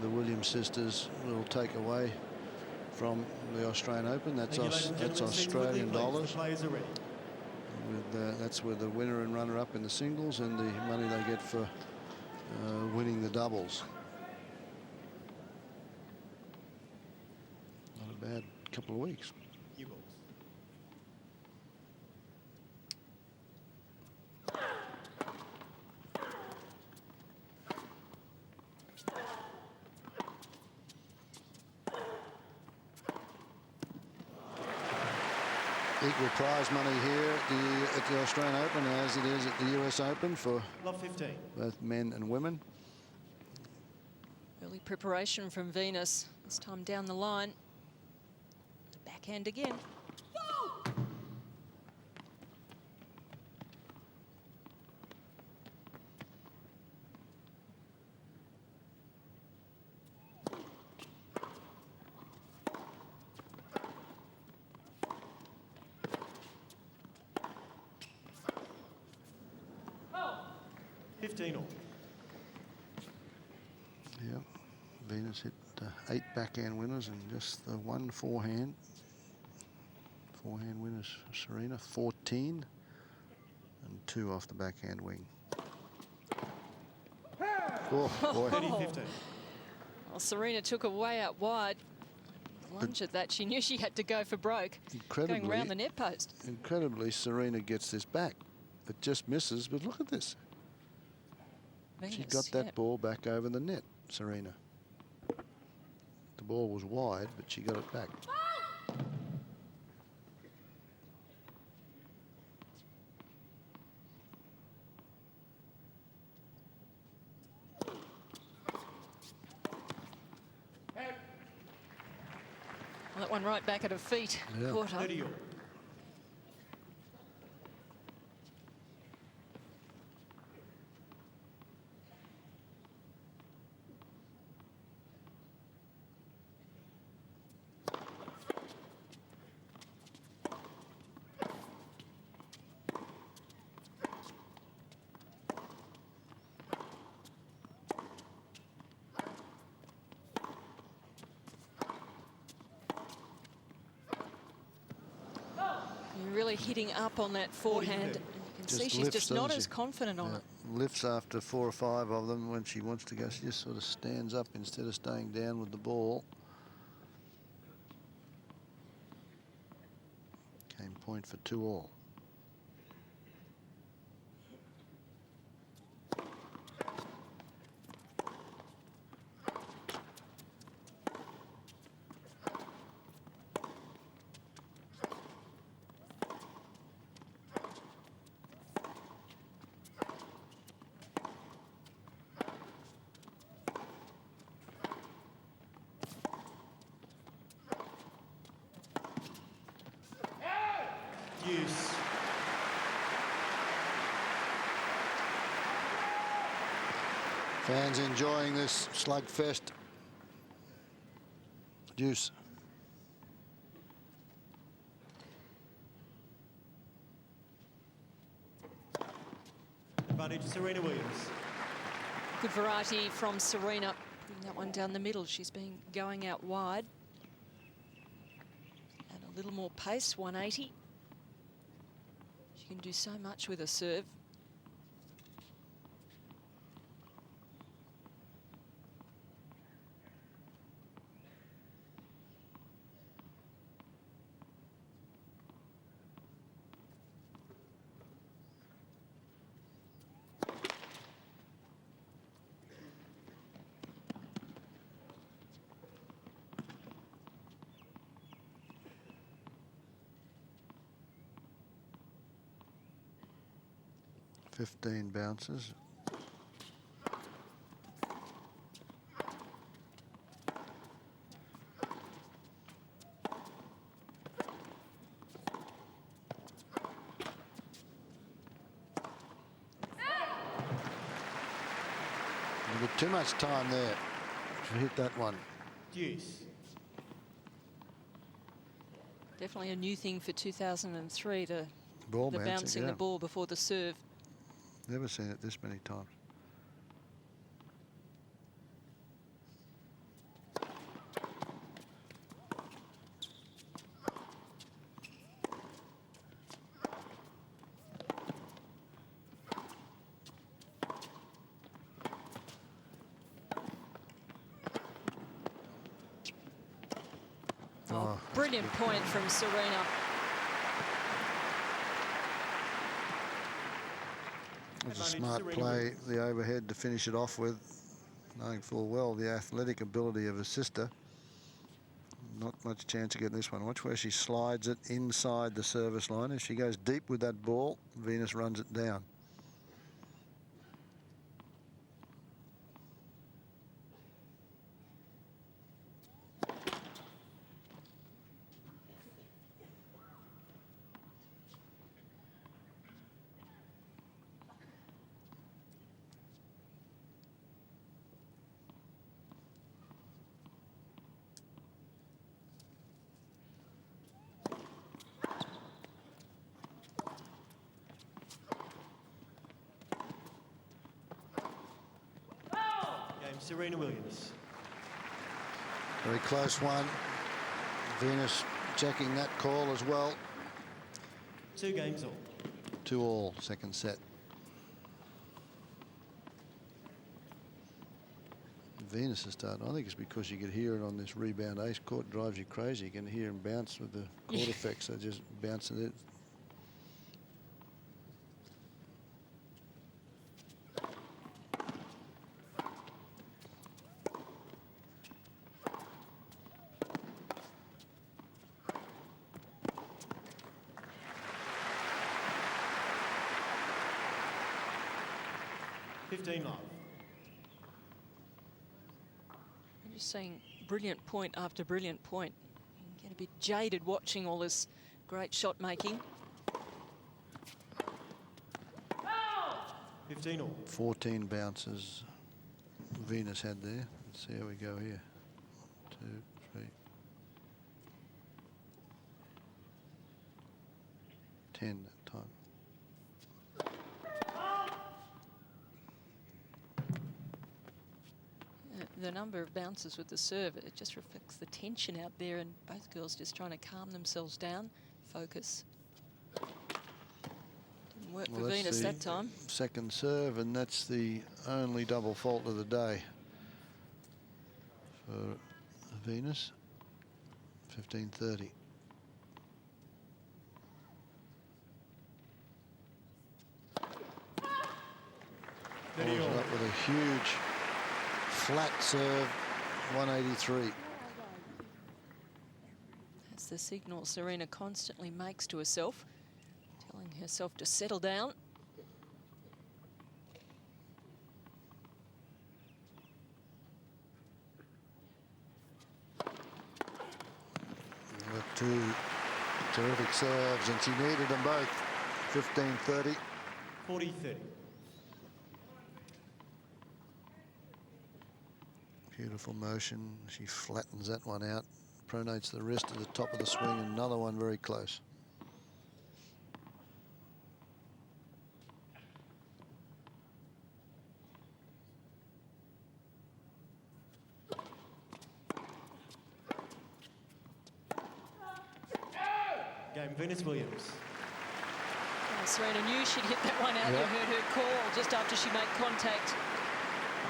The Williams sisters will take away from the Australian Open. That's Australian dollars. That's with the winner and runner-up in the singles and the money they get for winning the doubles. Not a bad couple of weeks. New balls. Equal prize money here at the Australian Open as it is at the US Open for Love 15. both men and women. Early preparation from Venus. This time down the line. Backhand again. Oh. 15 all. Yeah, Venus hit 8 backhand winners and just the 1 forehand. Forehand winners for Serena, 14 and 2 off the backhand wing. Oh, boy. 30-15. Well, Serena took her way out wide. Lunge at that. She knew she had to go for broke. Going around the net post. Incredibly, Serena gets this back. It just misses, but look at this. Venus, She got that ball back over the net, Serena. The ball was wide, but she got it back. Well, that one right back at her feet. Yeah. Caught up. 30 all. You're really hitting up on that forehand. And you can Just see she's lifts, just not doesn't as she? confident on Yeah, it. lifts after 4 or 5 of them when she wants to go. She just sort of stands up instead of staying down with the ball. Game point for 2 all. Deuce. Fans enjoying this slugfest. Deuce. Advantage Serena Williams. Good variety from Serena. Putting that one down the middle. She's been going out wide. And a little more pace, 180. She can do so much with her serve. Fifteen bounces. A bit too much time there to hit that one. Deuce. Definitely a new thing for 2003, the Ball bouncing yeah. the ball before the serve. Never seen it this many times. Oh, brilliant point from Serena. It was a smart play, the overhead to finish it off with, knowing full well the athletic ability of her sister. Not much chance of getting this one. Watch where she slides it inside the service line. If she goes deep with that ball, Venus runs it down. Serena Williams. Very close one. Venus checking that call as well. 2 games all. 2-all, second set. Venus is starting. I think it's because you could hear it on this rebound ace court. Drives you crazy. You can hear him bounce with the court effects. They just bouncing it. I'm just saying, brilliant point after brilliant point. You get a bit jaded watching all this great shot making. 15 all. 14 bounces Venus had there. Let's see how we go here. 1, 2, 3. 10 that time. The number of bounces with the serve, it just reflects the tension out there, and both girls just trying to calm themselves down, focus. Didn't work for Venus that time. Second serve, and that's the only double fault of the day for Venus. 15-30. Follows it up with a huge flat serve, 183. That's the signal Serena constantly makes to herself, telling herself to settle down. With 2 terrific serves, and she needed them both. 15-30. 40-30. Beautiful motion. She flattens that one out, pronates the wrist to the top of the swing. Another one very close. Game, Venus Williams. Serena knew she'd hit that one out. Yep. You heard her call just after she made contact.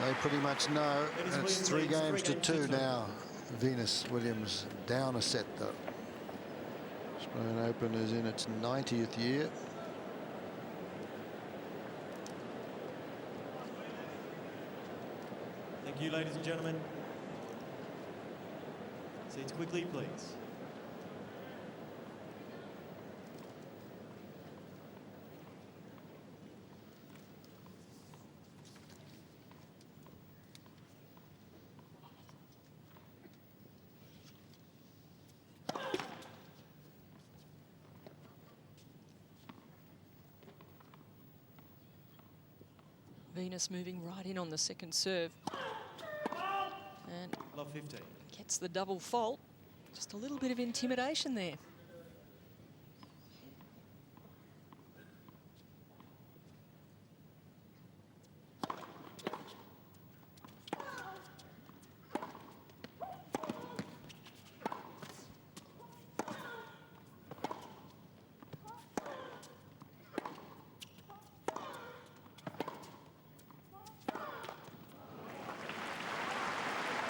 They pretty much know. Venus It's Williams 3 leads games to 2 now. Venus Williams down a set, though. Australian Open is in its 90th year. Thank you, ladies and gentlemen. Seats quickly, please. Venus moving right in on the second serve. And Love 15. gets the double fault. Just a little bit of intimidation there.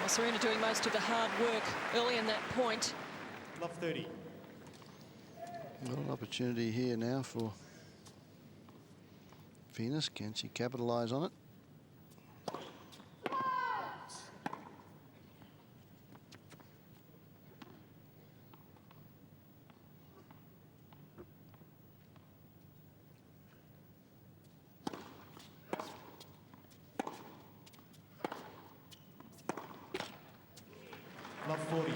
Serena doing most of the hard work early in that point. Love 30. Well, an opportunity here now for Venus. Can she capitalise on it? Love 40.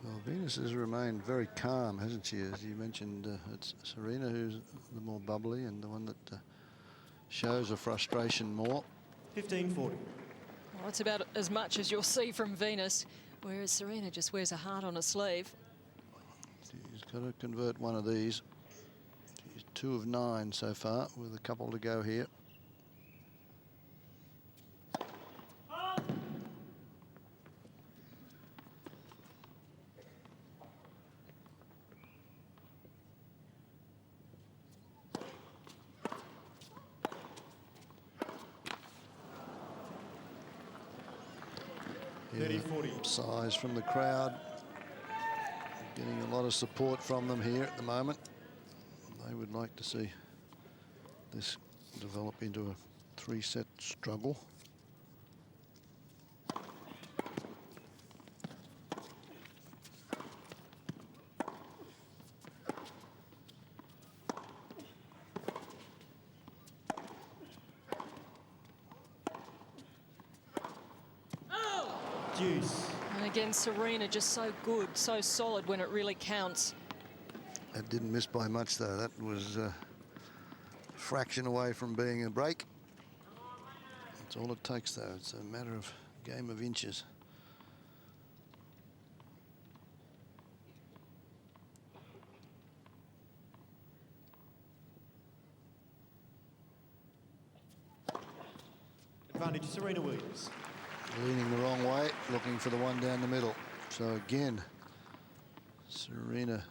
Well, Venus has remained very calm, hasn't she? As you mentioned, it's Serena who's the more bubbly and the one that shows her frustration more. 15-40. Well, it's about as much as you'll see from Venus, whereas Serena just wears a heart on her sleeve. She's got to convert one of these. She's 2 of 9 so far, with a couple to go here. Yeah, 30-40. size from the crowd. Getting a lot of support from them here at the moment. They would like to see this develop into a 3-set struggle. Deuce. And again, Serena just so good, so solid when it really counts. That didn't miss by much, though. That was a fraction away from being a break. That's all it takes, though. It's a matter of game of inches. Advantage Serena Williams. Leaning the wrong way, looking for the one down the middle. So again, Serena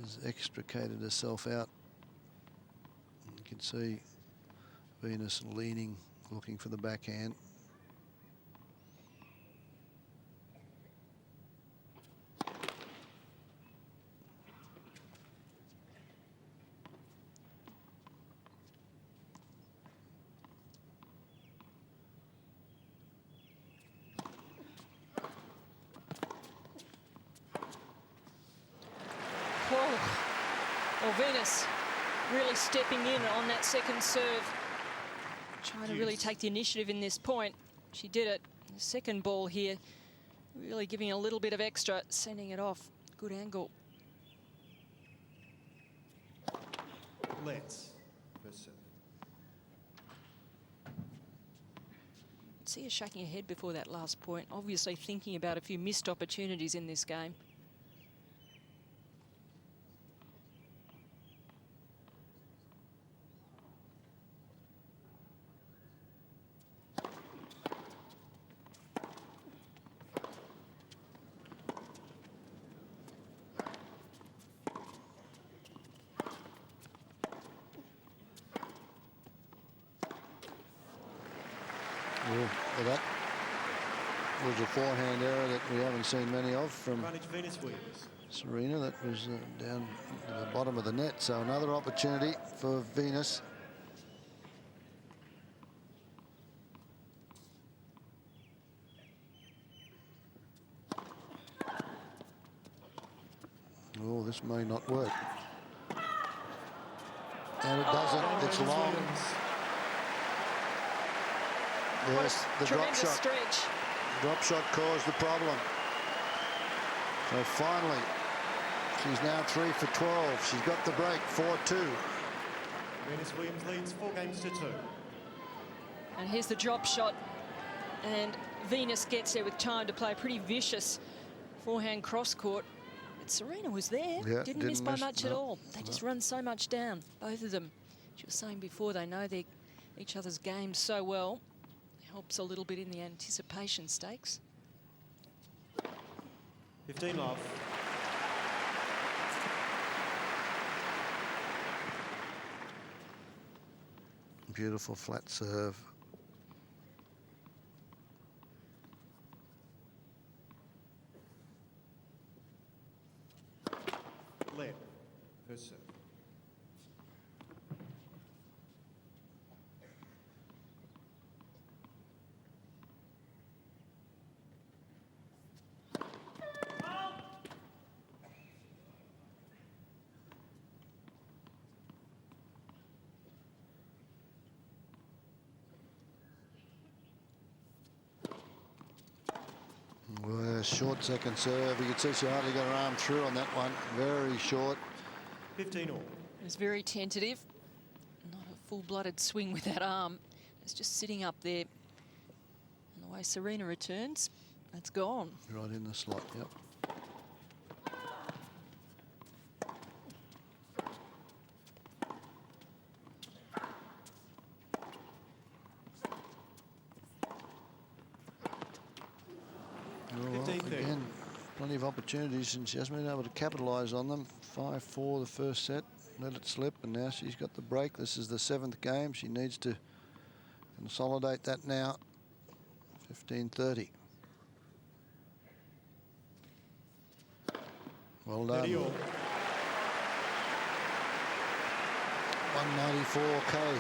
has extricated herself out. You can see Venus leaning, looking for the backhand. Well, Venus really stepping in on that second serve, trying to really take the initiative in this point. She did it. The second ball here, really giving a little bit of extra, sending it off. Good angle. Let's. First serve. See her shaking her head before that last point, obviously thinking about a few missed opportunities in this game. Well, that was a forehand error that we haven't seen many of from Advantage Venus Williams. Serena. That was down to the bottom of the net. So another opportunity for Venus. Oh, this may not work. And it doesn't. It's long. Yes, the drop Tremendous shot. stretch. Drop shot caused the problem. So finally, she's now 3 for 12. She's got the break, 4-2. Venus Williams leads 4 games to 2. And here's the drop shot. And Venus gets there with time to play a pretty vicious forehand cross court. But Serena was there. Yeah, didn't miss by much at all. They just run so much down, both of them. She was saying before, they know each other's games so well. Helps a little bit in the anticipation stakes. 15 love. Beautiful flat serve. Left. First serve. Well, short second serve. You can see she hardly got her arm through on that one. Very short. 15 all. It was very tentative. Not a full-blooded swing with that arm. It's just sitting up there. And the way Serena returns, that's gone. Right in the slot, yep. Again, plenty of opportunities, and she hasn't been able to capitalise on them. 5-4 the first set, let it slip, and now she's got the break. This is the 7th game. She needs to consolidate that now. 15-30. Well done. 30 all. 194K.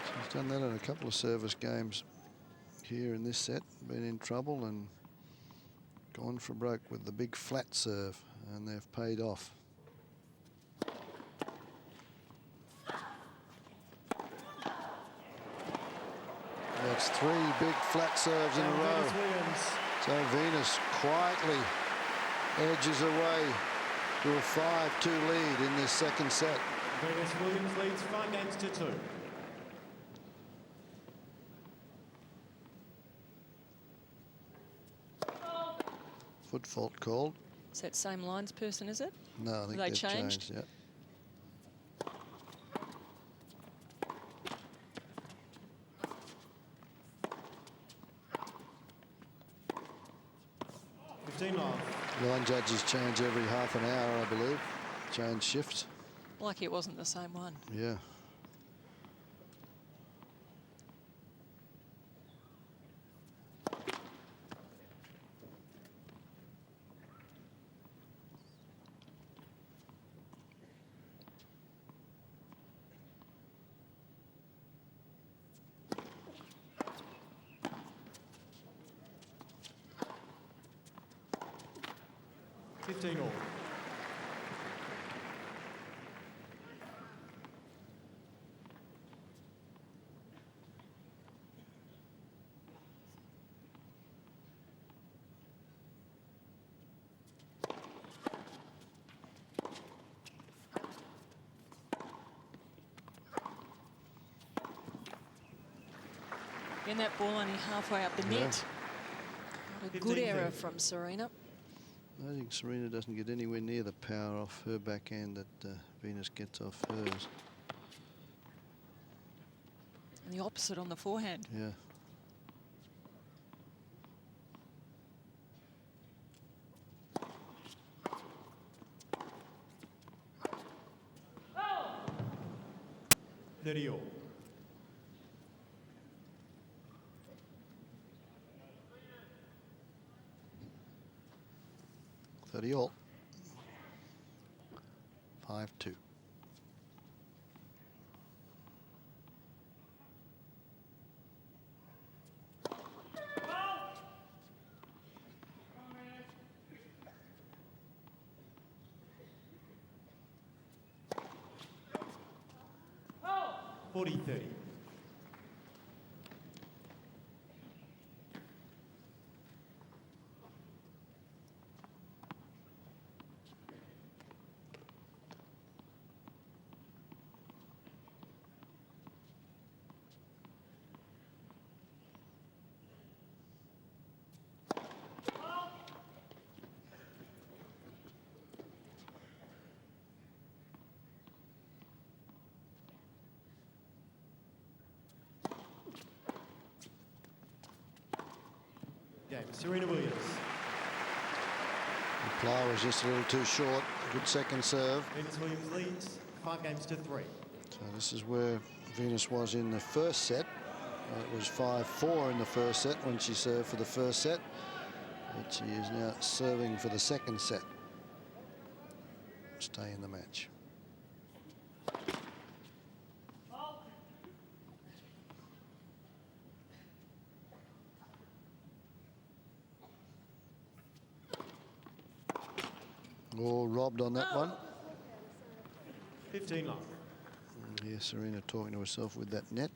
She's done that in a couple of service games here in this set. Been in trouble and gone for broke with the big flat serve, and they've paid off. That's 3 big flat serves in a row. So Venus quietly edges away to a 5-2 lead in this second set. Venus Williams leads 5 games to 2. Foot fault called. Is that same lines person, is it? No, I think They they've changed? yeah. Line judges change every half an hour, I believe. Change shifts. Lucky it wasn't the same one. Yeah. And that ball only halfway up the net. What a good 15-30. error from Serena. I think Serena doesn't get anywhere near the power off her backhand that Venus gets off hers. And the opposite on the forehand. Yeah. Oh. 30 all. All. 5-2. Oh. 40-30. Game, Serena Williams. The ply was just a little too short. Good second serve. Venus Williams leads 5-3. So this is where Venus was in the first set. It was 5-4 in the first set when she served for the first set. But she is now serving for the second set. Stay in the match. All robbed on that one. 15 love. And here Serena talking to herself with that net.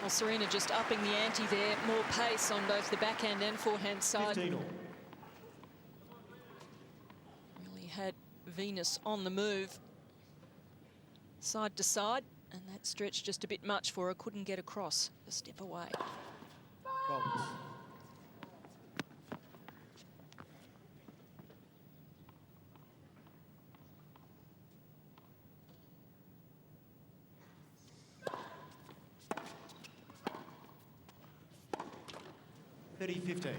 Well, Serena just upping the ante there. More pace on both the backhand and forehand side. 15 all. Really had Venus on the move. Side to side. And that stretched just a bit much for her. Couldn't get across. A step away. Bolts. $30-15.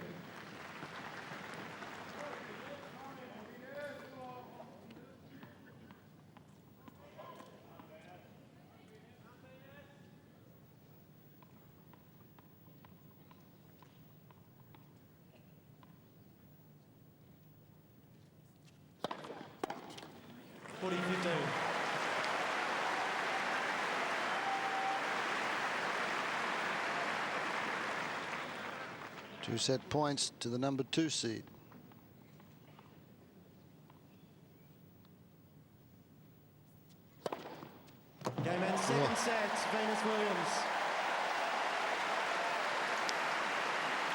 $40-15. Two set points to the number 2 seed. Game and second sets, Venus Williams.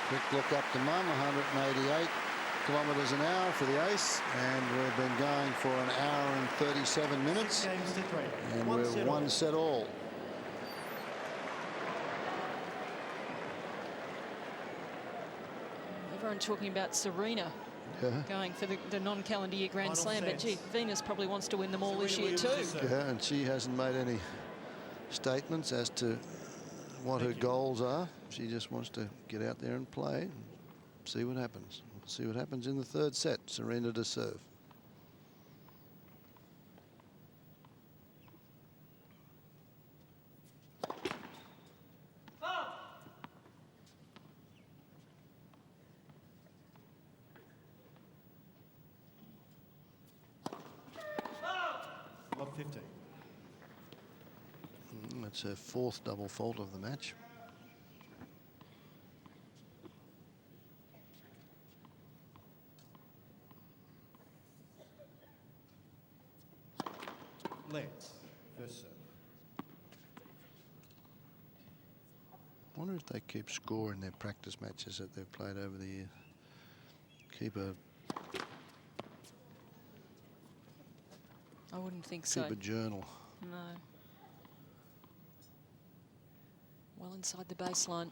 Quick look up to mum, 188 kilometres an hour for the ace, and we've been going for an hour and 37 minutes, 6 games to 3. and One we're set one all. set all. Everyone talking about Serena going for the non-calendar year Grand Final Slam, but sets. gee, Venus probably wants to win them all this Serena year Williams too. to serve. Yeah, and she hasn't made any statements as to what her goals are. She just wants to get out there and play and see what happens. See what happens in the third set. Serena to serve. Love 15. That's her fourth double fault of the match. Let's first serve. wonder if they keep score in their practice matches that they've played over the year. Keep a I wouldn't think so. Keep a journal. No. Well inside the baseline.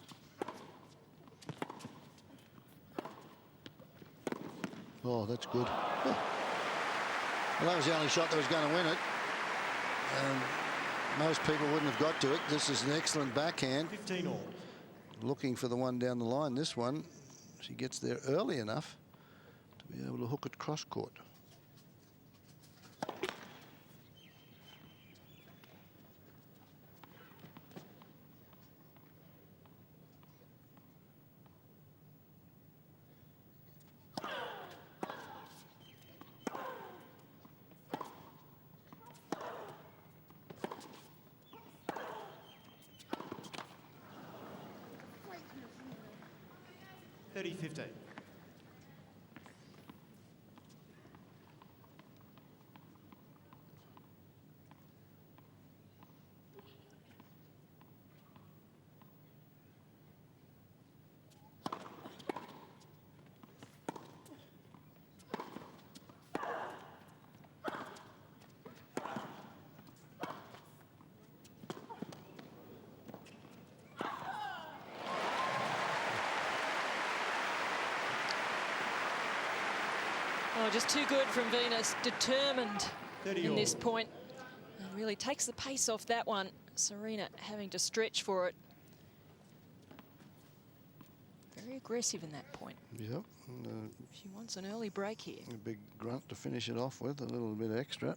Oh, that's good. Oh. Well, that was the only shot that was going to win it. Most people wouldn't have got to it. This is an excellent backhand. 15 all. Looking for the one down the line. This one, she gets there early enough to be able to hook it cross court. Oh, just too good from Venus, determined in this point. And really takes the pace off that one. Serena having to stretch for it. Very aggressive in that point. Yep. She wants an early break here. A big grunt to finish it off with, a little bit extra.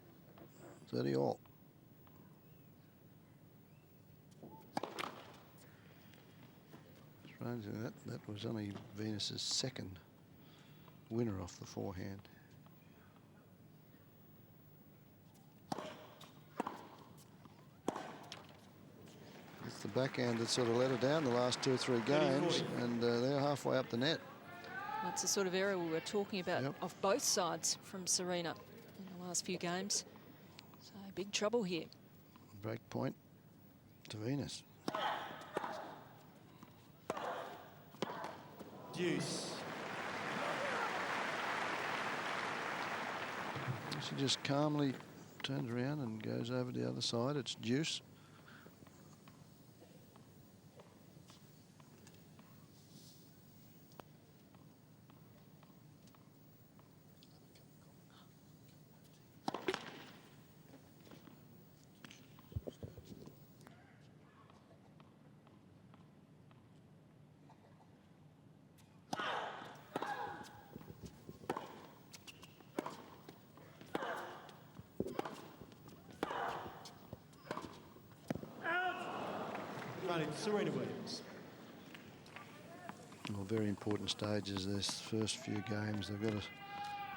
30 all. Strangely, that was only Venus's second winner off the forehand. It's the backhand that sort of let her down the last 2 or 3 games, and they're halfway up the net. That's the sort of area we were talking about off both sides from Serena in the last few games. So big trouble here. Break point to Venus. Deuce. She just calmly turns around and goes over the other side. It's deuce. Serena Williams. Well, very important stages, this first few games. They've got to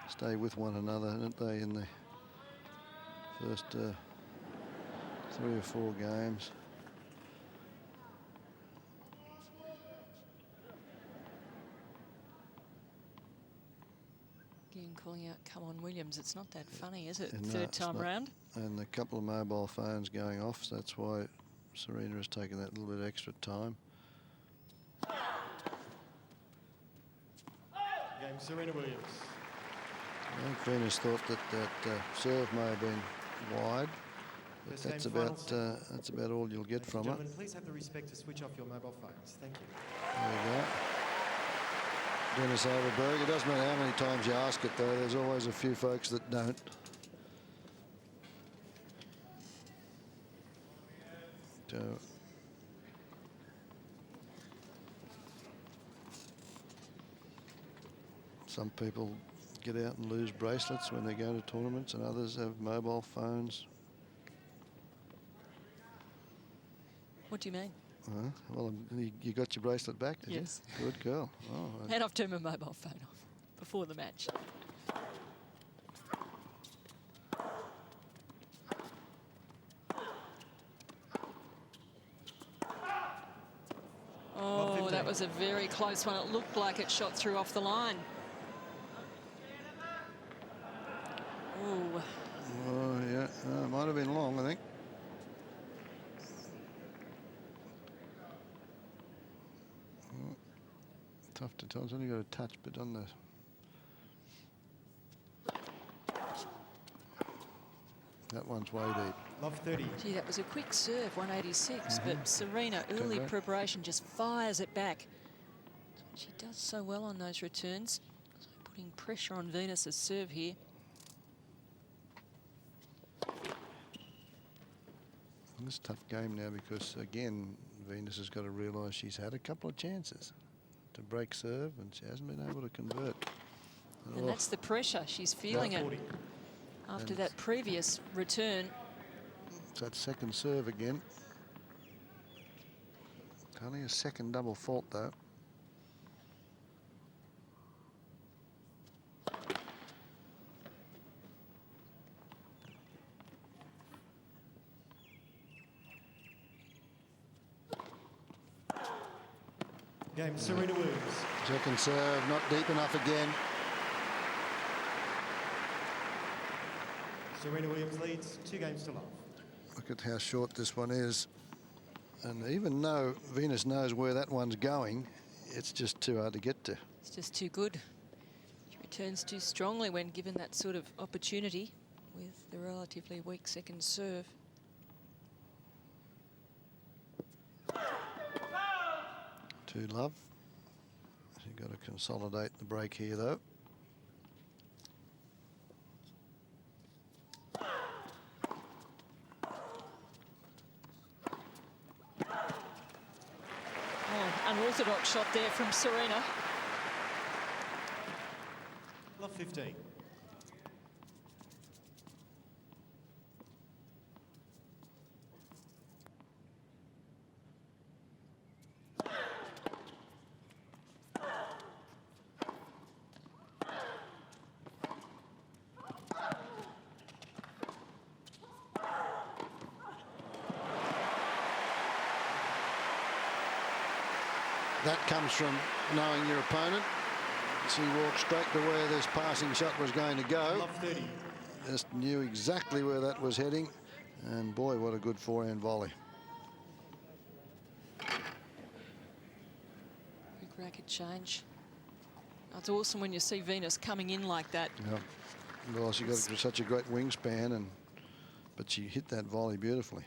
stay with one another, haven't they, in the first 3 or 4 games. Again, calling out, come on, Williams. It's not that funny, is it? No, Third time round. And a couple of mobile phones going off, so that's why Serena has taken that little bit extra time. Game Serena Williams. I think Venus thought that serve may have been wide, but that's about all you'll get from it. Please have the respect to switch off your mobile phones. Thank you. There you go. Dennis Overberg. It doesn't matter how many times you ask it, though. There's always a few folks that don't. Some people get out and lose bracelets when they go to tournaments, and others have mobile phones. What do you mean? Well, you got your bracelet back, did Yes. you? Good girl. Oh, And I've turned my mobile phone off before the match. Oh, that was a very close one. It looked like it shot through off the line. Oh. Oh, yeah. It might have been long, I think. Tough to tell. It's only got a touch, but on the... That one's way deep. Love 30. Gee, that was a quick serve, 186, but Serena, early preparation, just fires it back. She does so well on those returns. So putting pressure on Venus's serve here. It's a tough game now because, again, Venus has got to realise she's had a couple of chances to break serve and she hasn't been able to convert. And that's the pressure. She's feeling it after that previous return. It's that second serve again. Only a second double fault, though. Game, Serena Williams. Second serve, not deep enough again. Serena Williams leads 2 games to love. Look at how short this one is. And even though Venus knows where that one's going, it's just too hard to get to. It's just too good. She returns too strongly when given that sort of opportunity with the relatively weak second serve. To love. She's got to consolidate the break here, though. Unorthodox shot there from Serena. Love 15. That comes from knowing your opponent. She walked straight to where this passing shot was going to go. Love 30. Just knew exactly where that was heading. And boy, what a good forehand volley. Big racket change. It's awesome when you see Venus coming in like that. Yeah. Well, she got such a great wingspan, but she hit that volley beautifully.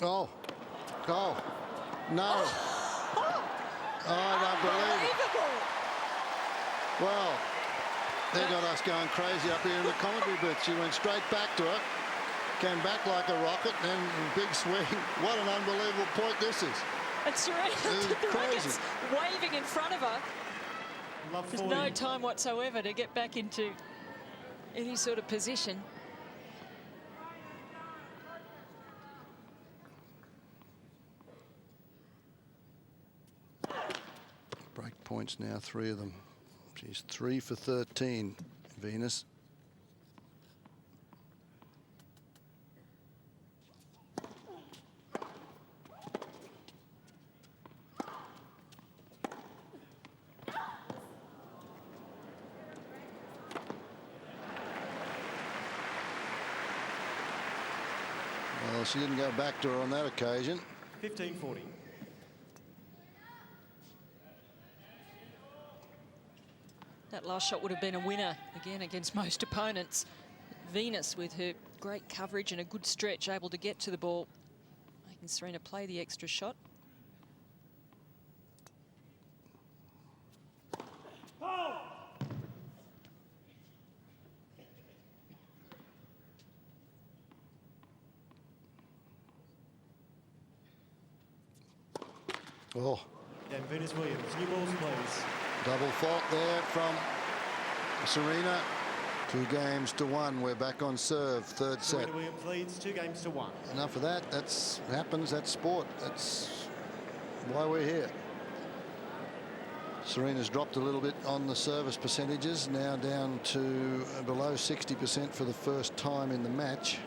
Oh, oh, no. Oh, I don't believe it. Well, they got us going crazy up here in the commentary booth. She went straight back to it, came back like a rocket, and big swing. What an unbelievable point this is. And Serena, the racket's waving in front of her. There's no time whatsoever to get back into any sort of position. Break points now, 3 of them. She's 3 for 13, Venus. Well, she didn't go back to her on that occasion. 15-40. That last shot would have been a winner, again, against most opponents. Venus, with her great coverage and a good stretch, able to get to the ball, making Serena play the extra shot. Oh. And Venus Williams, new balls, please. Double fault there from Serena. 2 games to 1. We're back on serve. Third set. Williams leads 2 games to 1. Enough of that. That's happens. That's sport. That's why we're here. Serena's dropped a little bit on the service percentages, now down to below 60% for the first time in the match.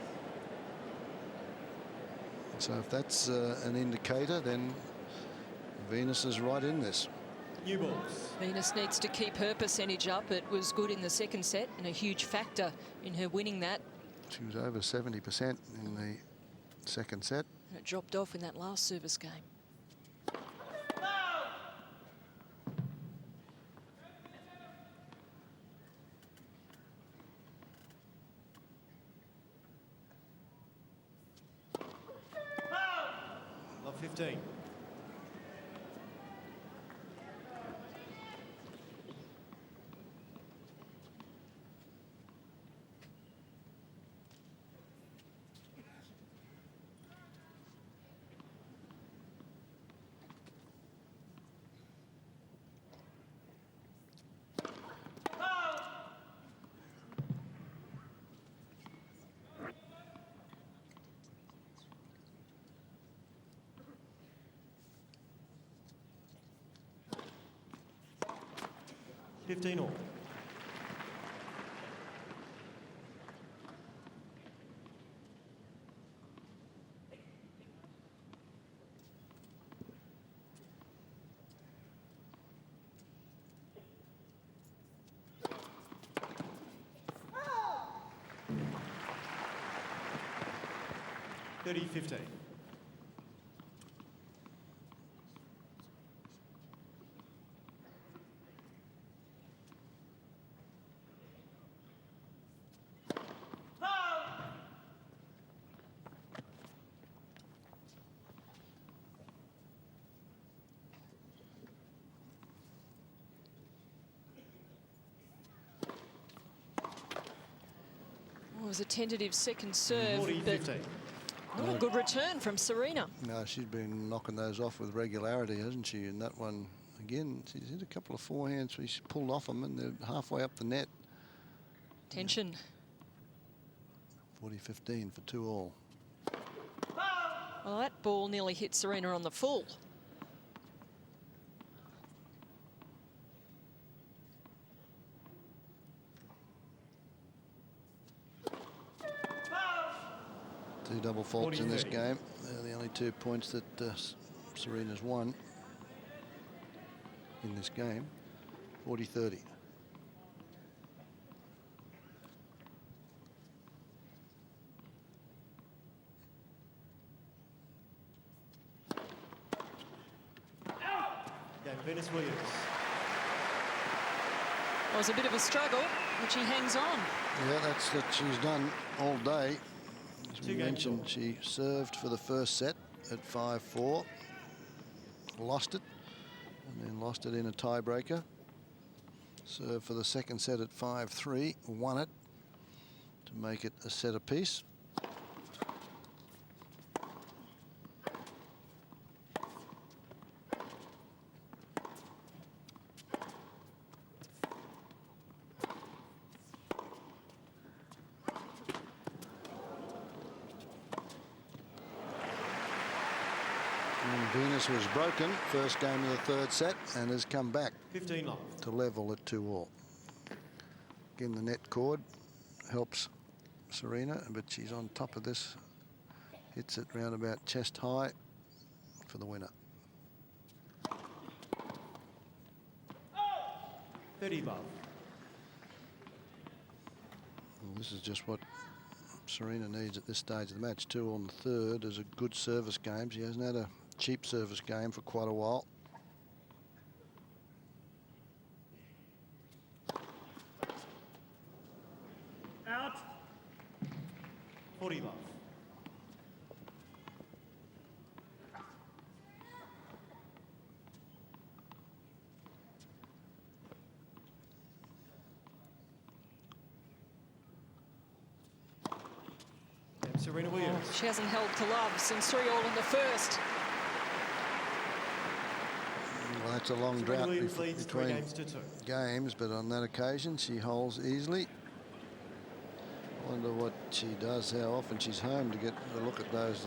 So if that's an indicator, then Venus is right in this. New balls. Venus needs to keep her percentage up. It was good in the second set and a huge factor in her winning that. She was over 70% in the second set. And it dropped off in that last service game. Love 15. All. Thirty 15. It was a tentative second serve, 40, but 15. not a good return from Serena. No, she's been knocking those off with regularity, hasn't she? And that one, again, she's hit a couple of forehands. She's pulled off them, and they're halfway up the net. Tension. 40-15 for 2-all. Well, that ball nearly hit Serena on the full. Two double faults in this game. They're the only 2 points that Serena's won in this game. 40-30. Venus Williams. It was a bit of a struggle, but she hangs on. Yeah, that's what she's done all day. As we 2 games mentioned, all. she served for the first set at 5-4, lost it, and then lost it in a tiebreaker. Served for the second set at 5-3, won it to make it a set apiece. Venus was broken first game of the third set and has come back 15 love. to level at 2-all. Again, the net cord helps Serena, but she's on top of this. Hits it round about chest high for the winner. 30 love. Well, this is just what Serena needs at this stage of the match. 2 on the third is a good service game. She hasn't had a cheap service game for quite a while. Out. 40 love. Serena Williams. She hasn't held to love since 3-all in the first. Well, that's a long Serena drought Williams leads 3 between games to 2. games, but on that occasion she holds easily. Wonder what she does, how often she's home to get a look at those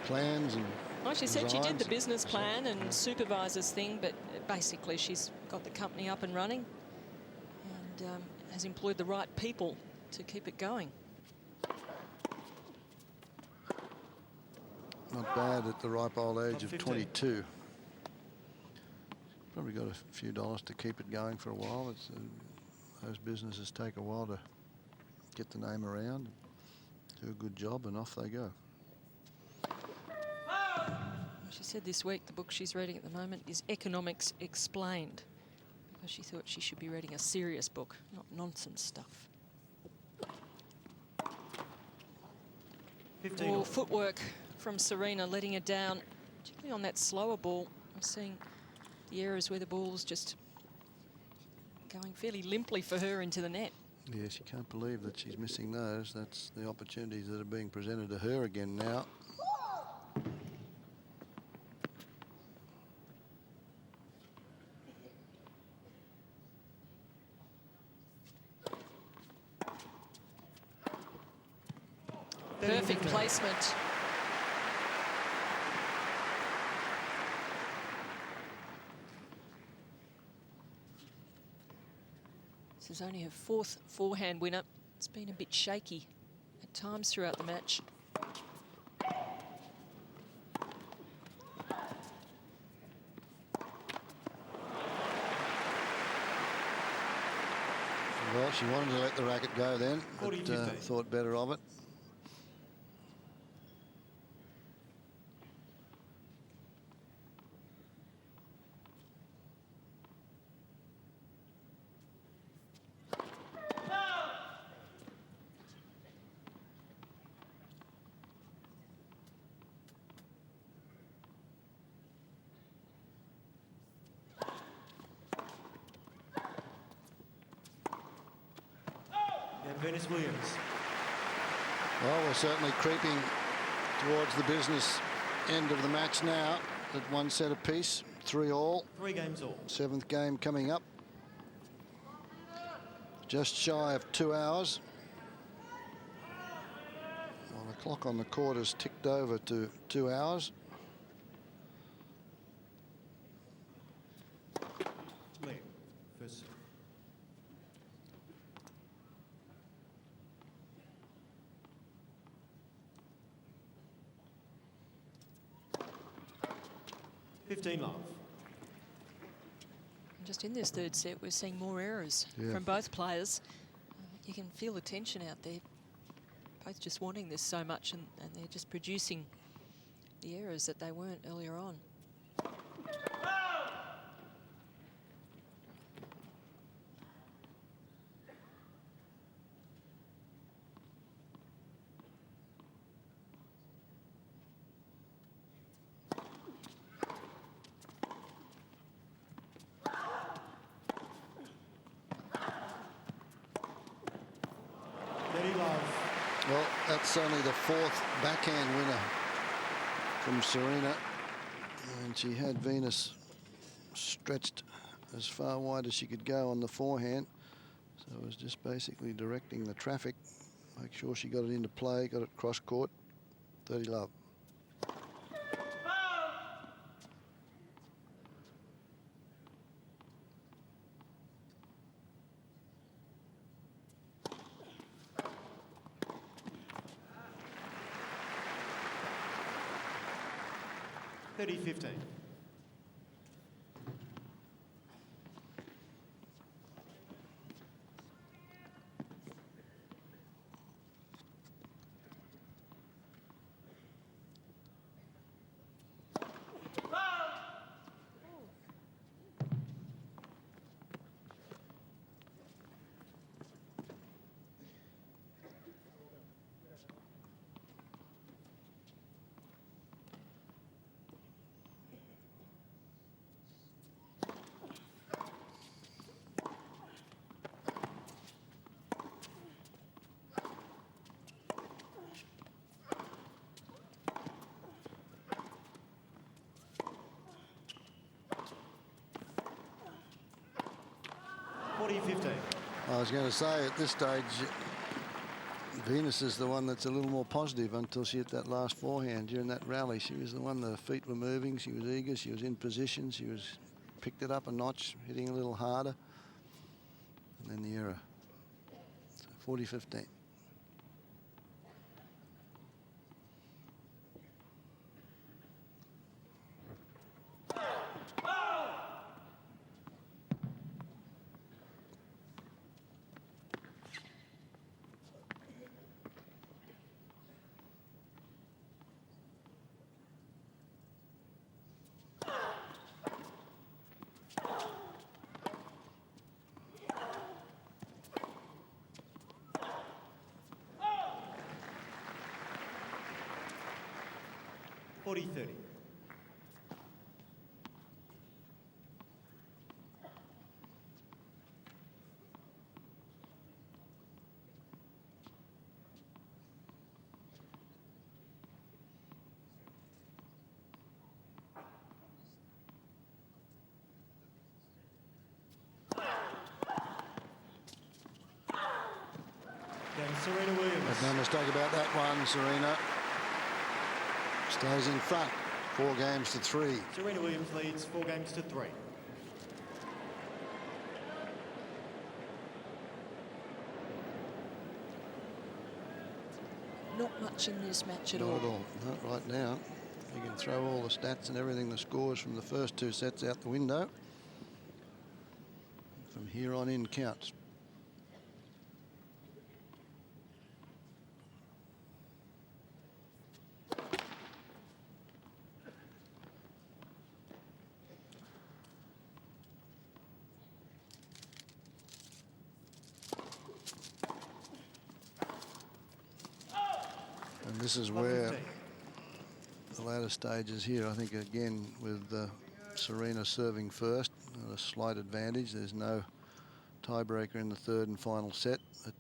plans and Well, she said she did the resigns. business plan and supervisors thing, but basically she's got the company up and running and has employed the right people to keep it going. Not bad at the ripe old age of 15. 22. Probably got a few dollars to keep it going for a while. It's, those businesses take a while to get the name around, do a good job, and off they go. She said this week the book she's reading at the moment is Economics Explained, because she thought she should be reading a serious book, not nonsense stuff. 15. Or footwork from Serena, letting her down, particularly on that slower ball. I'm seeing the errors where the ball's just going fairly limply for her into the net. Yes, you can't believe that she's missing those. That's the opportunities that are being presented to her again now. Perfect placement. This is only her 4th forehand winner. It's been a bit shaky at times throughout the match. Well, she wanted to let the racket go then, but 40-15. thought better of it. Venus Williams. Well, we're certainly creeping towards the business end of the match now. At 1 set apiece, 3 all. 3 games all. 7th game coming up. Just shy of 2 hours. Well, the clock on the court has ticked over to 2 hours. Lee, first. love. Just in this 3rd set, we're seeing more errors Yeah. from both players. You can feel the tension out there. Both just wanting this so much, and they're just producing the errors that they weren't earlier on. Well, that's only the 4th backhand winner from Serena. And she had Venus stretched as far wide as she could go on the forehand. So it was just basically directing the traffic. Make sure she got it into play, got it cross court. 30 love. $30-15. $40-15. I was going to say, at this stage, Venus is the one that's a little more positive until she hit that last forehand during that rally. She was the one, the feet were moving, she was eager, she was in position, she was picked it up a notch, hitting a little harder. And then the error. So 40-15. $40-30. Serena Williams. But no mistake about that one. Serena stays in front, 4-3. Serena Williams leads 4-3. Not much in this match at Not all. at all. Not right now. You can throw all the stats and everything, the scores from the first 2 sets out the window. From here on in counts. And this is where the latter stages here, I think, again, with Serena serving first, a slight advantage. There's no tiebreaker in the 3rd and final set. But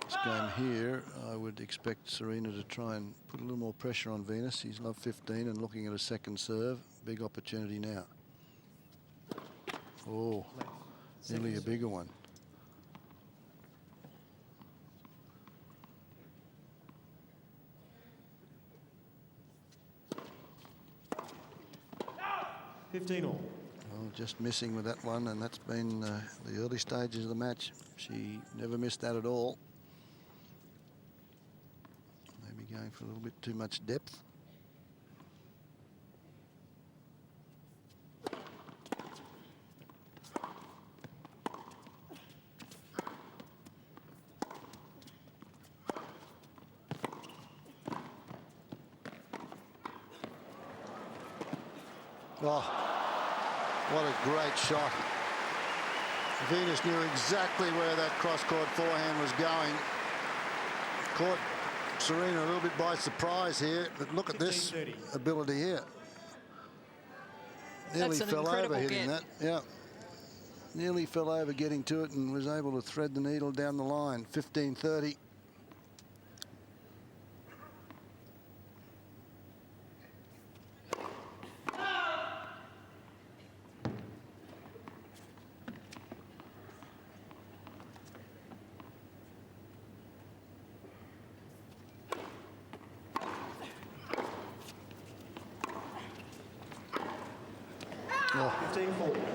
this game here, I would expect Serena to try and put a little more pressure on Venus. She's love 15 and looking at a second serve. Big opportunity now. Oh, nearly a bigger one. $15-all. Well, just missing with that one, and that's been the early stages of the match. She never missed that at all. Maybe going for a little bit too much depth. Oh. What a great shot. Venus knew exactly where that cross-court forehand was going. Caught Serena a little bit by surprise here, but look at this ability here. Nearly fell over hitting that. Yeah. Nearly fell over getting to it and was able to thread the needle down the line. 15-30.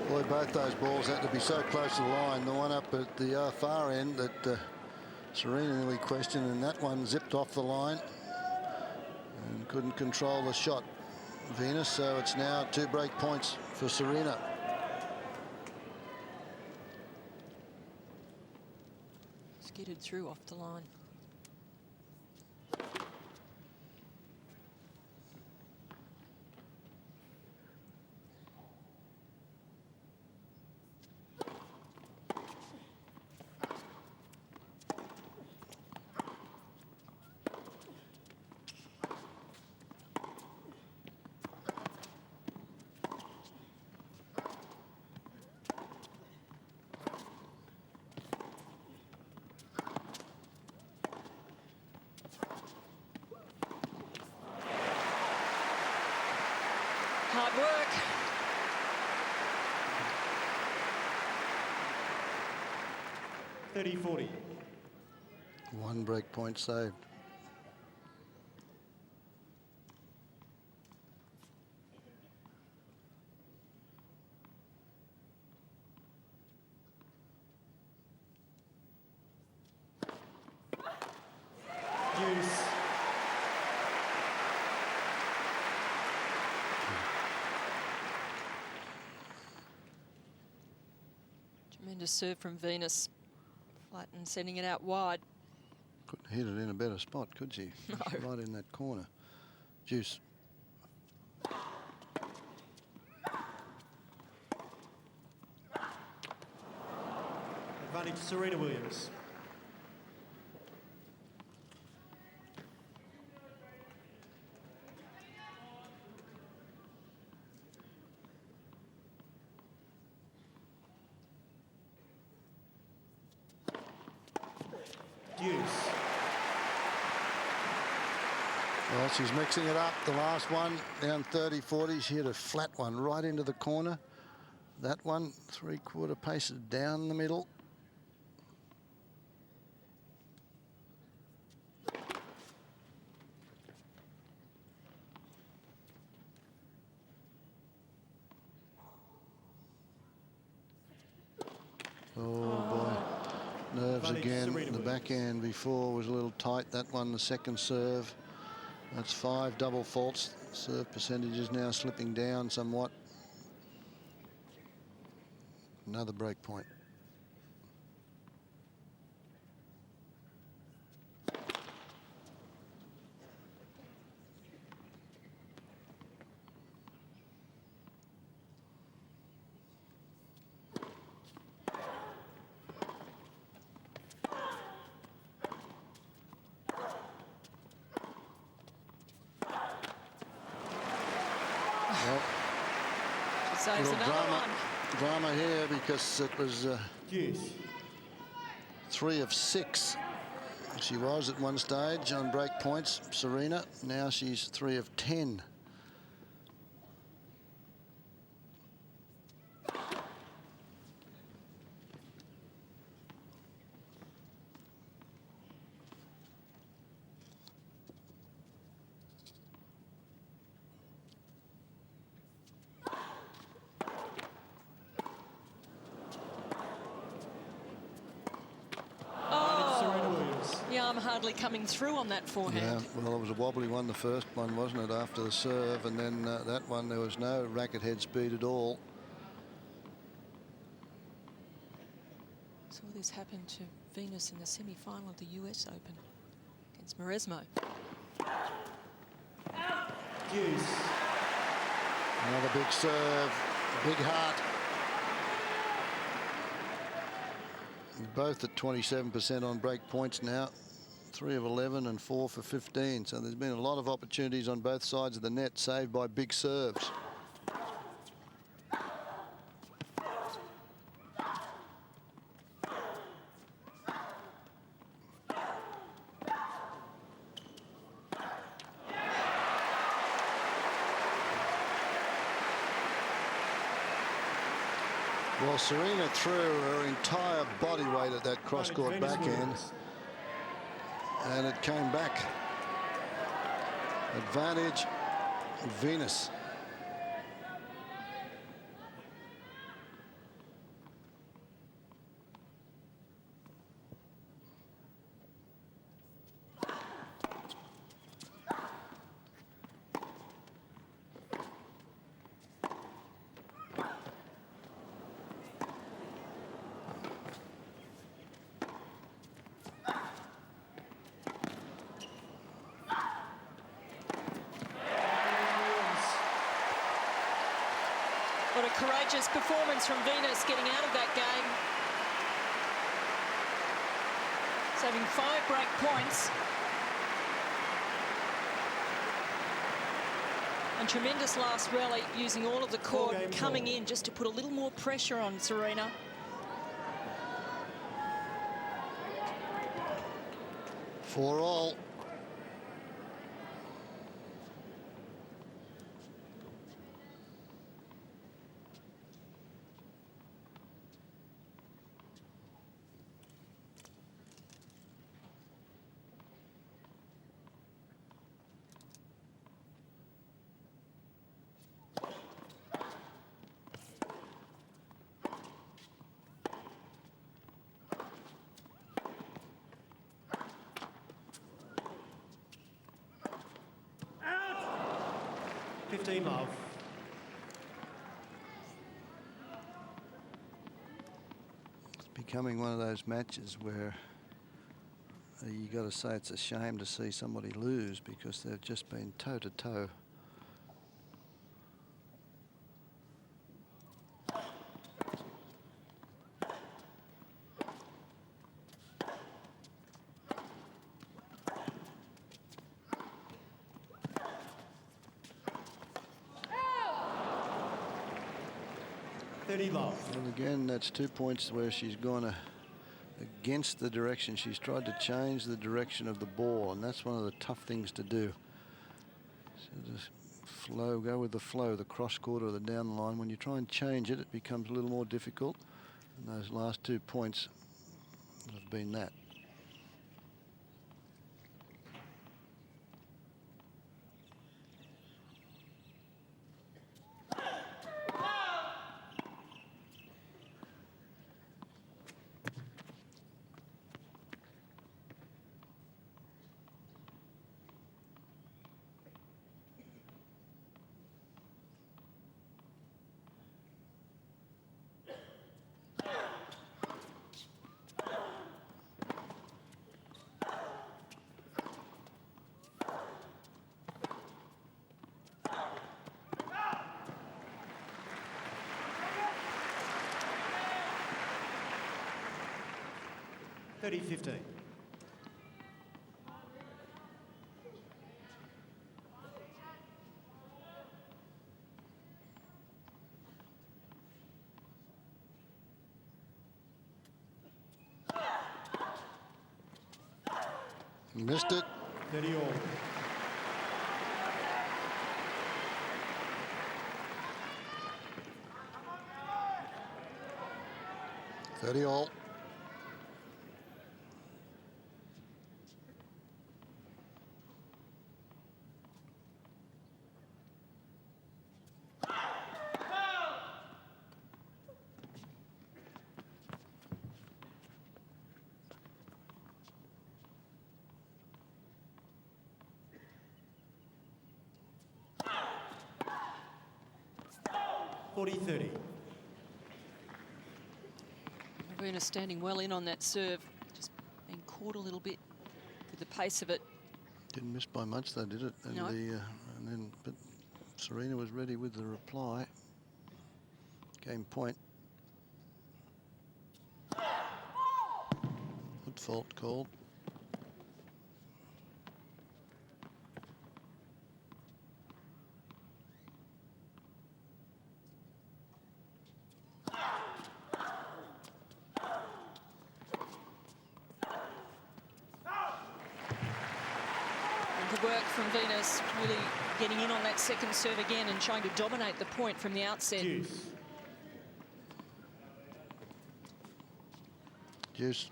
Boy, both those balls had to be so close to the line. The one up at the far end that Serena nearly questioned, and that one zipped off the line and couldn't control the shot. Venus, so it's now 2 break points for Serena. Skidded through off the line. Hard work. $30-40. One break point saved. Deuce. Tremendous serve from Venus. Flatten, sending it out wide. Couldn't hit it in a better spot, could she? No. Right in that corner. Deuce. Advantage to Serena Williams. Deuce. Well, she's mixing it up. The last one, down 30-40. She hit a flat one right into the corner. That one, 3/4 paces down the middle. Oh, boy. Nerves again. The backhand before was a little tight. That one, the second serve. That's 5 double faults. Serve percentage is now slipping down somewhat. Another break point. Saves Little another one. drama here because it was Deuce. 3 of 6. She was at one stage on break points, Serena. Now she's 3 of 10. I'm hardly coming through on that forehand. Yeah, well, it was a wobbly one, the first one, wasn't it, after the serve, and then that one, there was no racket head speed at all. Saw this happen to Venus in the semi-final of the US Open against Maresmo. Deuce. Another big serve, big heart. Both at 27% on break points now. 3 of 11 and 4 for 15. So there's been a lot of opportunities on both sides of the net, saved by big serves. Well, Serena threw her entire body weight at that cross-court backhand, and it came back. Advantage, Venus. What a courageous performance from Venus getting out of that game. Saving 5 break points. And tremendous last rally, using all of the court coming in just to put a little more pressure on Serena. For all. 15 love. It's becoming one of those matches where you got to say it's a shame to see somebody lose because they've just been toe to toe. And again, that's 2 points where she's gone against the direction. She's tried to change the direction of the ball, and that's one of the tough things to do. So just flow, go with the flow, the cross court or the down the line. When you try and change it, it becomes a little more difficult. And those last 2 points have been that. (30-15). Missed it. 30 all. Thirty all. Venus standing well in on that serve, just being caught a little bit with the pace of it. Didn't miss by much though, did it? And no. But Serena was ready with the reply. Game point. Good fault called. Work from Venus, really getting in on that second serve again and trying to dominate the point from the outset. Juice.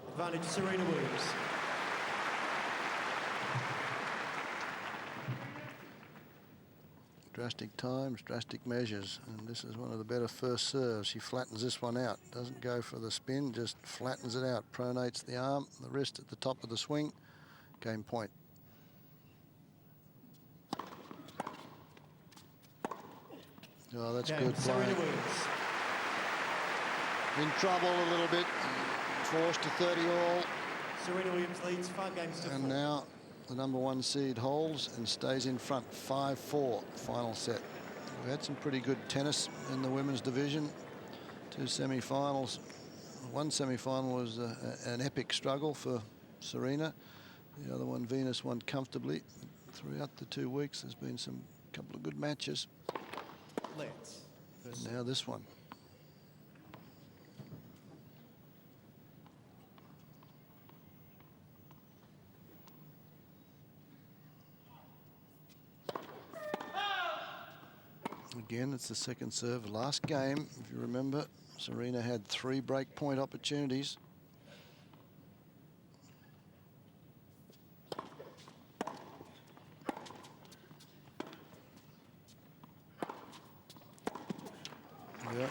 Advantage Serena Williams. Drastic times, drastic measures, and this is one of the better first serves. She flattens this one out, doesn't go for the spin, just flattens it out, pronates the arm, the wrist at the top of the swing. Game point. Oh, that's good play. In trouble a little bit, forced to 30 all. Serena Williams leads 5 games to 4. And now the #1 seed holds and stays in front, 5-4, final set. We've had some pretty good tennis in the women's division. 2 semi-finals. One semi-final was an epic struggle for Serena. The other one, Venus, won comfortably. Throughout the 2 weeks, there's been some couple of good matches. Now this one. Again, it's the second serve. Last game, if you remember, Serena had 3 break point opportunities. Yeah.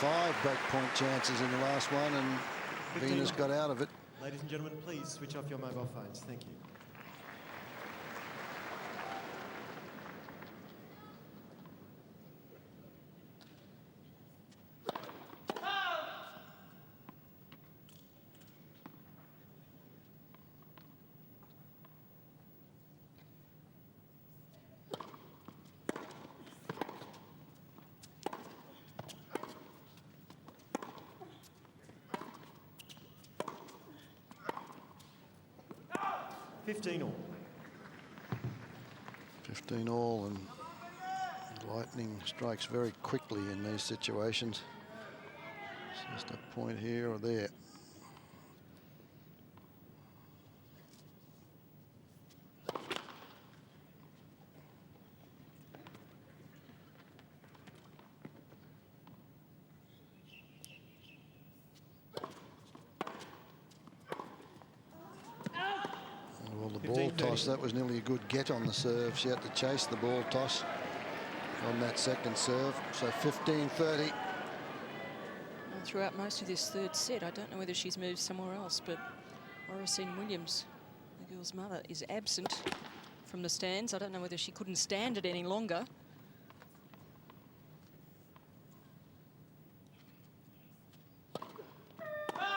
5 break point chances in the last one, and 15 Venus all. got out of it. Ladies and gentlemen, please switch off your mobile phones. Thank you. $15 all. 15 all, and lightning strikes very quickly in these situations. It's just a point here or there. Ball toss, that was nearly a good get on the serve. She had to chase the ball toss on that second serve. So 15-30. Throughout most of this third set, I don't know whether she's moved somewhere else, but Oracene Williams, the girl's mother, is absent from the stands. I don't know whether she couldn't stand it any longer.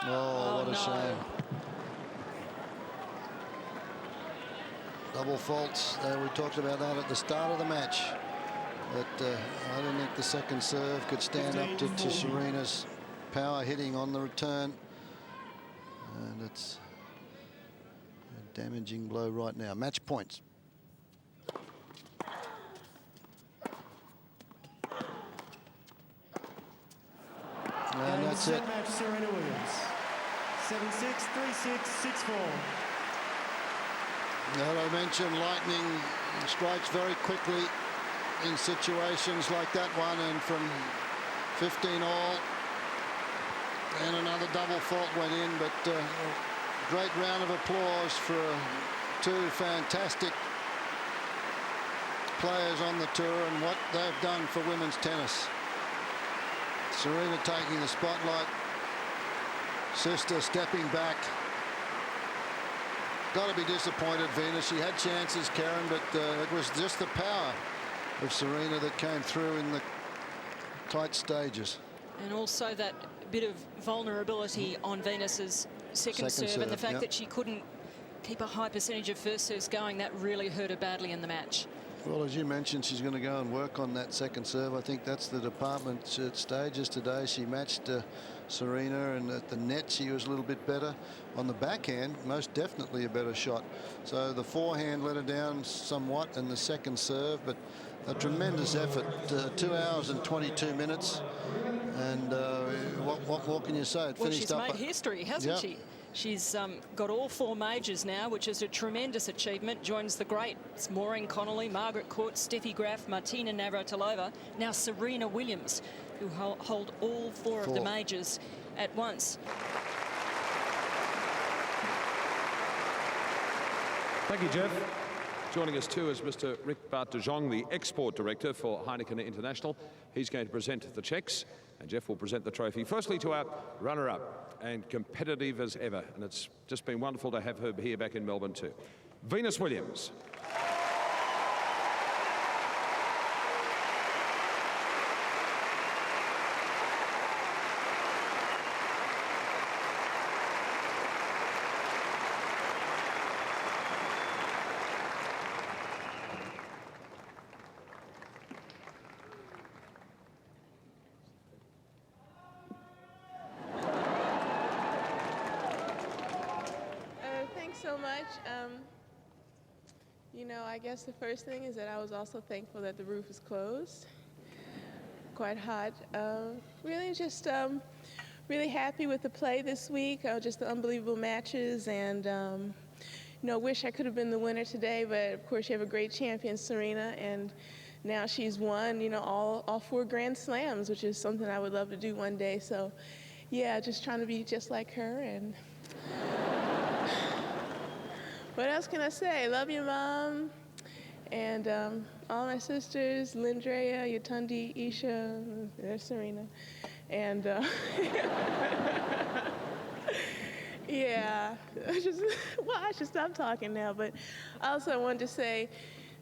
Oh, what a shame. Double faults. We talked about that at the start of the match. But I don't think the second serve could stand up to Serena's power hitting on the return. And it's a damaging blow right now. Match points. And that's it. Match Serena Williams. 7-6, 3-6, 6-4. Now, I mentioned lightning strikes very quickly in situations like that one, and from 15 all, and another double fault went in, but great round of applause for two fantastic players on the tour and what they've done for women's tennis. Serena taking the spotlight, sister stepping back. Got to be disappointed, Venus. She had chances, Karen, but it was just the power of Serena that came through in the tight stages. And also that bit of vulnerability on Venus's second serve, and the fact that she couldn't keep a high percentage of first serves going, that really hurt her badly in the match. Well, as you mentioned, she's going to go and work on that second serve. I think that's the department stages today. She matched Serena, and at the net she was a little bit better. On the backhand, most definitely a better shot. So the forehand let her down somewhat, and the second serve, but a tremendous effort. 2 hours and 22 minutes. And what more can you say? Well, she's made history, hasn't she? She's got all 4 majors now, which is a tremendous achievement. Joins the greats Maureen Connolly, Margaret Court, Steffi Graf, Martina Navratilova, now Serena Williams, who hold all 4 of the majors at once. Thank you, Jeff. Joining us too is Mr. Rick Bart de Jong, the export director for Heineken International. He's going to present the cheques, and Jeff will present the trophy. Firstly, to our runner-up and competitive as ever, and it's just been wonderful to have her here back in Melbourne too, Venus Williams. So much. You know, I guess the first thing is that I was also thankful that the roof is closed. Quite hot. Really just really happy with the play this week. Just the unbelievable matches, and you know, wish I could have been the winner today, but of course you have a great champion, Serena, and now she's won, you know, all 4 Grand Slams, which is something I would love to do one day. So yeah, just trying to be just like her. And what else can I say? Love you, Mom. And all my sisters, Lindrea, Yatundi, Isha, there's Serena. And yeah, I should stop talking now. But also I wanted to say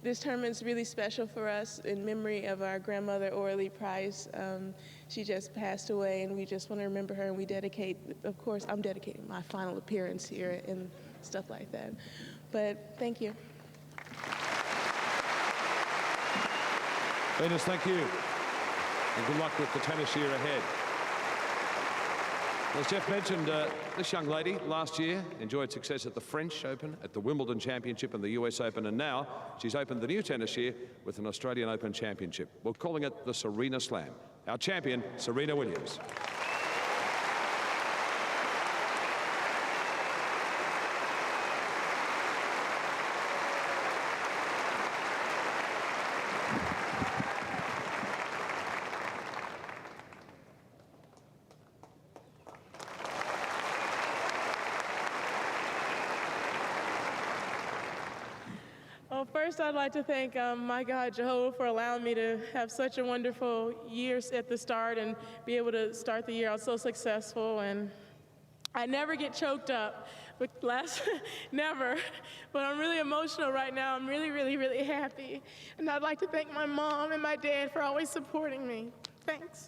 this tournament's really special for us in memory of our grandmother, Orly Price. She just passed away, and we just want to remember her, and we dedicate, of course, I'm dedicating my final appearance here and stuff like that. But thank you. Venus, thank you. And good luck with the tennis year ahead. As Jeff mentioned, this young lady last year enjoyed success at the French Open, at the Wimbledon Championship and the US Open, and now she's opened the new tennis year with an Australian Open Championship. We're calling it the Serena Slam. Our champion, Serena Williams. Well, first I'd like to thank my God, Jehovah, for allowing me to have such a wonderful year at the start and be able to start the year out so successful. And I never get choked up, but never. But I'm really emotional right now. I'm really, really, really happy. And I'd like to thank my mom and my dad for always supporting me. Thanks.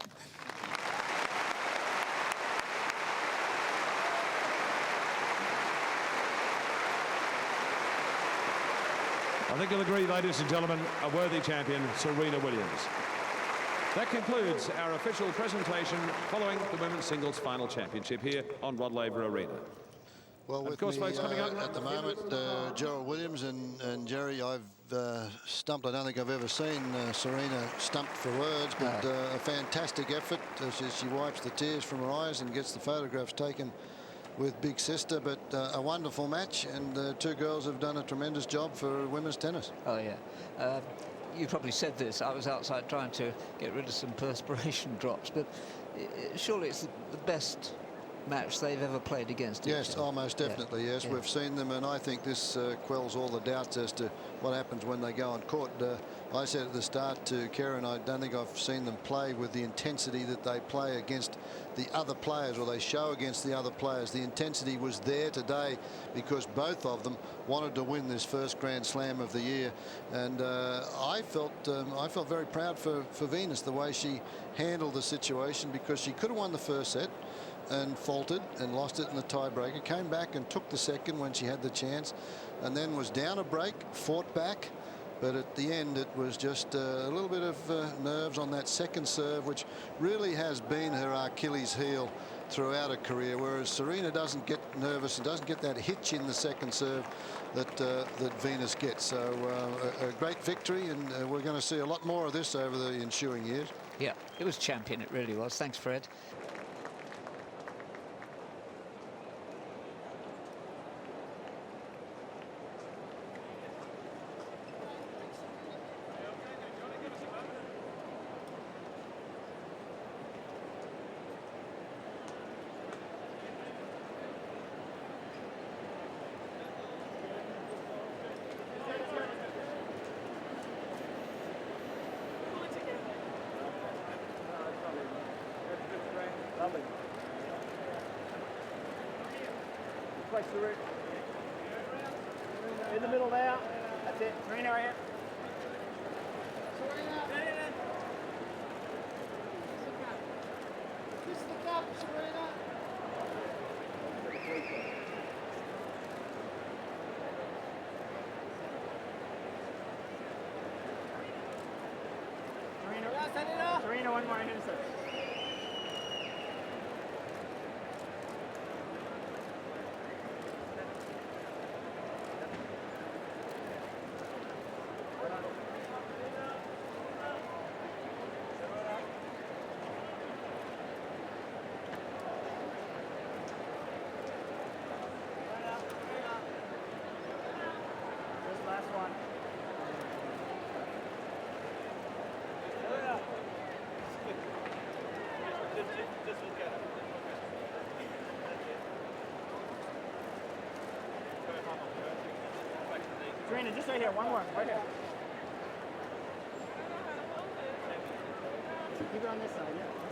I think you'll agree, ladies and gentlemen, a worthy champion, Serena Williams. That concludes our official presentation following the Women's Singles Final Championship here on Rod Laver Arena. Well, with of course, me, folks, coming up at the moment, Gerald Williams and Jerry, I've stumped. I don't think I've ever seen Serena stumped for words, but a fantastic effort as she wipes the tears from her eyes and gets the photographs taken with Big Sister. But a wonderful match, and the two girls have done a tremendous job for women's tennis. Oh, yeah. You probably said this. I was outside trying to get rid of some perspiration drops, but surely it's the best match they've ever played against each Yes, other. almost definitely, yes. Yeah. We've seen them, and I think this quells all the doubts as to what happens when they go on court. I said at the start to Karen, I don't think I've seen them play with the intensity that they play against the other players, or they show against the other players. The intensity was there today because both of them wanted to win this first Grand Slam of the year, and I felt very proud for Venus, the way she handled the situation, because she could have won the first set and faltered and lost it in the tiebreaker, came back and took the second when she had the chance, and then was down a break, fought back. But at the end, it was just a little bit of nerves on that second serve, which really has been her Achilles heel throughout her career, whereas Serena doesn't get nervous and doesn't get that hitch in the second serve that Venus gets. So a great victory, and we're going to see a lot more of this over the ensuing years. Yeah, it was champion, it really was. Thanks, Fred. Lovely. Place Serena. In the middle there. That's it. Serena right here. Serena. Kiss the cup, Serena. Serena, one more into the set. Serena, just right here, one more, right here. Keep it on this side, yeah.